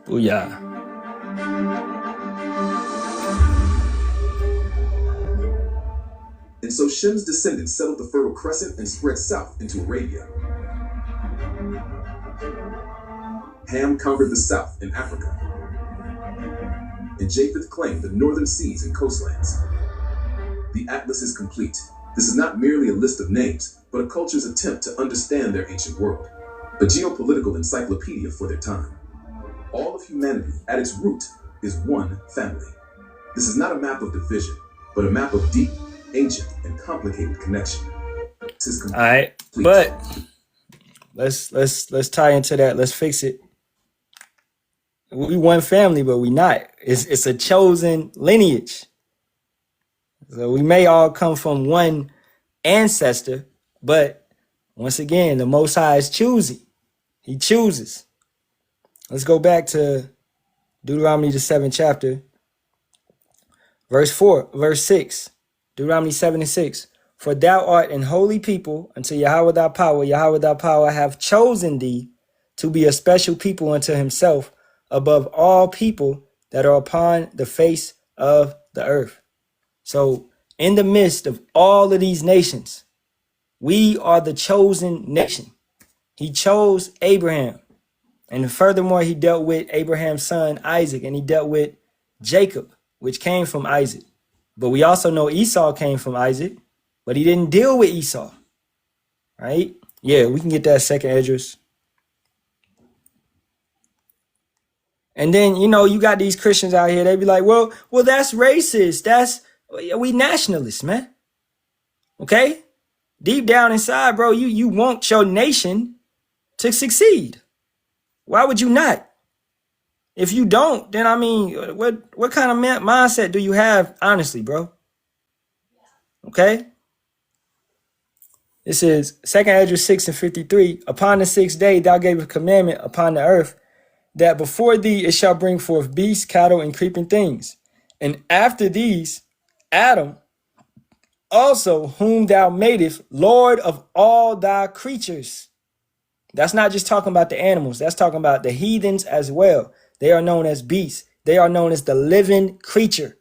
Booyah. And so Shem's descendants settled the Fertile Crescent and spread south into Arabia. Ham conquered the south in Africa. And Japheth claimed the northern seas and coastlands. The atlas is complete. This is not merely a list of names, but a culture's attempt to understand their ancient world. A geopolitical encyclopedia for their time. All of humanity, at its root, is one family. This is not a map of division, but a map of deep, ancient, and complicated connection. All right, but let's tie into that. Let's fix it. We one family, but we not. It's a chosen lineage. So we may all come from one ancestor, but once again, the Most High is choosy. He chooses. Let's go back to Deuteronomy, the 7th chapter, verse 6. Deuteronomy 7 and 6. For thou art an holy people unto Yahawah thy power. Yahawah thy power hath chosen thee to be a special people unto himself above all people that are upon the face of the earth. So in the midst of all of these nations, we are the chosen nation. He chose Abraham. And furthermore, he dealt with Abraham's son Isaac, and he dealt with Jacob, which came from Isaac. But we also know Esau came from Isaac, but he didn't deal with Esau. Right? Yeah, we can get that second address. And then, you got these Christians out here, they be like, well, that's racist. We nationalists, man. Okay? Deep down inside, bro, you want your nation to succeed. Why would you not? If you don't, then I mean, what kind of mindset do you have, honestly, bro? Okay. This is 2 Esdras 6:53. Upon the 6th day, thou gavest a commandment upon the earth, that before thee it shall bring forth beasts, cattle, and creeping things. And after these, Adam also, whom thou madest, Lord of all thy creatures. That's not just talking about the animals. That's talking about the heathens as well. They are known as beasts. They are known as the living creature.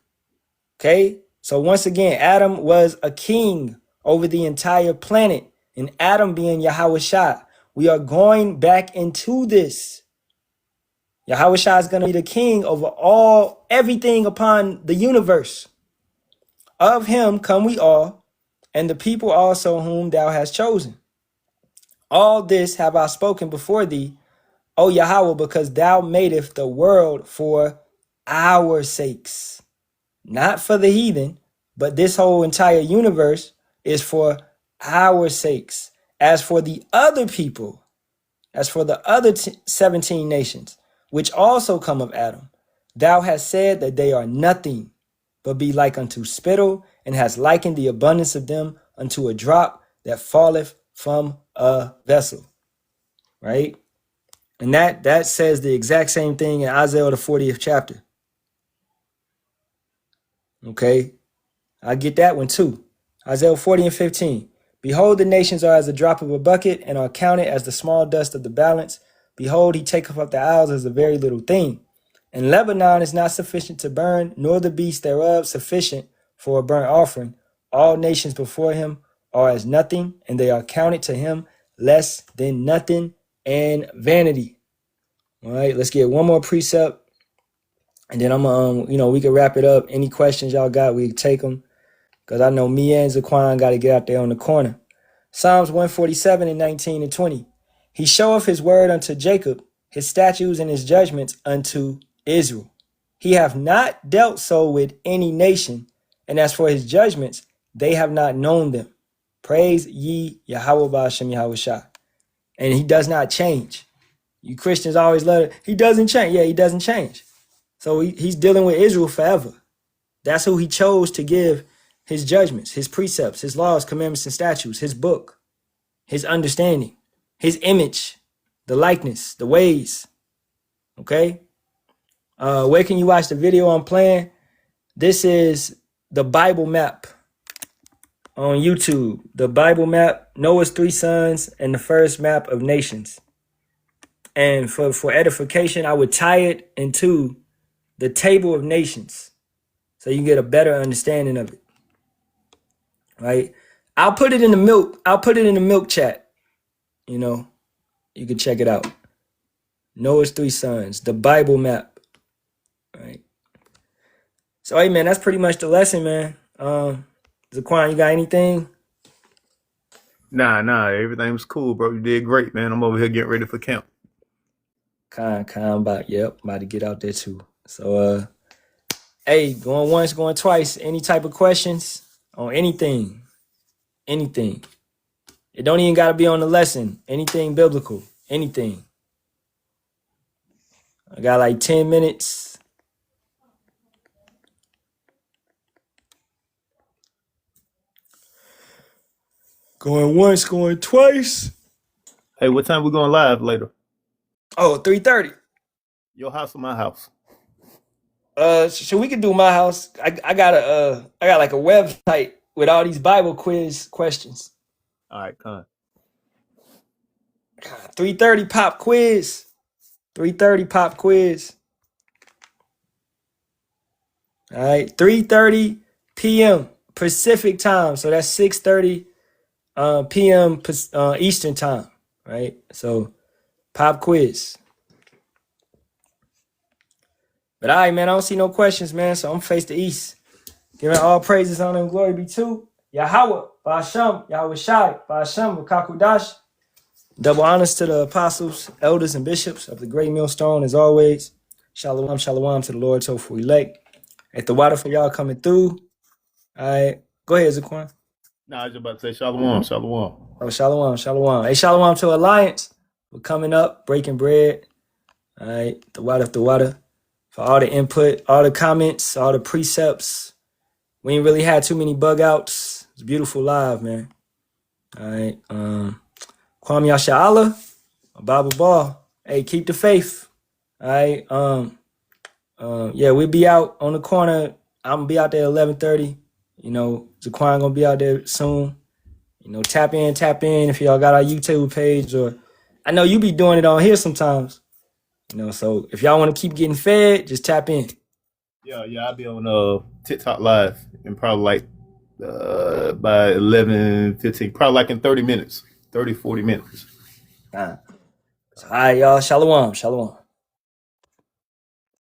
Okay? So once again, Adam was a king over the entire planet. And Adam being Yahawashi. We are going back into this. Yahawashi is going to be the king over everything upon the universe. Of him come we all, and the people also whom thou hast chosen. All this have I spoken before thee, O Yahawah, because thou madest the world for our sakes. Not for the heathen, but this whole entire universe is for our sakes. As for the other people, as for the other 17 nations, which also come of Adam, thou hast said that they are nothing, but be like unto spittle, and hast likened the abundance of them unto a drop that falleth from a vessel. Right? And that says the exact same thing in Isaiah the 40th chapter. Okay? I get that one too. Isaiah 40:15. Behold, the nations are as a drop of a bucket, and are counted as the small dust of the balance. Behold, he taketh up the isles as a very little thing. And Lebanon is not sufficient to burn, nor the beast thereof sufficient for a burnt offering. All nations before him are as nothing, and they are counted to him less than nothing and vanity. All right, let's get one more precept, and then I'm we can wrap it up. Any questions y'all got, we can take them, because I know Mia and Zaquan got to get out there on the corner. Psalms 147:19 and 20. He showeth his word unto Jacob, his statutes and his judgments unto Israel. He hath not dealt so with any nation, and as for his judgments, they have not known them. Praise ye Yahawah Bahasham Yahawashi. And he does not change. You Christians always love it. He doesn't change. Yeah, he doesn't change. So he's dealing with Israel forever. That's who he chose to give his judgments, his precepts, his laws, commandments, and statutes, his book, his understanding, his image, the likeness, the ways. Okay? Where can you watch the video I'm playing? This is the Bible map on YouTube. The Bible map, Noah's 3 sons, and the first map of nations. And for edification, I would tie it into the table of nations, so you can get a better understanding of it. Right? I'll put it in the milk chat. You can check it out. Noah's 3 sons, the Bible map. Right. So hey man, that's pretty much the lesson, man. Zaquan, you got anything? Nah, everything was cool, bro. You did great, man. I'm over here getting ready for camp. About to get out there too. So hey, going once, going twice. Any type of questions on anything? Anything. It don't even gotta be on the lesson. Anything biblical. Anything. I got like 10 minutes. Going once, going twice. Hey, what time we going live later? Oh, 3:30. Your house or my house? So we can do my house. I got like a website with all these Bible quiz questions. All right, come on. 3:30 pop quiz. 3:30 pop quiz. All right, 3:30 p.m. Pacific time. So that's 6:30 p.m. Eastern time. Right. So pop quiz. But all right, man, I don't see no questions, man. So I'm face the east. Giving all praises, honor, and glory be to Yahawah, Bahasham, Yahawashi, Bahasham, Kakudash. Double honors to the apostles, elders, and bishops of the great millstone, as always. Shalawam, shalawam to the Lord's hopeful elect. At the water for y'all coming through. All right. Go ahead, Zaquan. Nah, I was just about to say shalom. Oh, shalawam. Hey, shalawam to Alliance. We're coming up, breaking bread. All right, the water. For all the input, all the comments, all the precepts. We ain't really had too many bug outs. It's beautiful live, man. All right. Kwame Yasharahla, Bible Ball. Hey, keep the faith. All right. Yeah, we'll be out on the corner. I'm gonna be out there at 11:30. You know, Zaquan gonna be out there soon. You know, tap in if y'all got our YouTube page, or I know you be doing it on here sometimes. You know, so if y'all want to keep getting fed, just tap in. Yeah, I'll be on TikTok live in probably like by 11:15, probably like in 30 minutes, 30, 40 minutes. All right, y'all. Shalawam.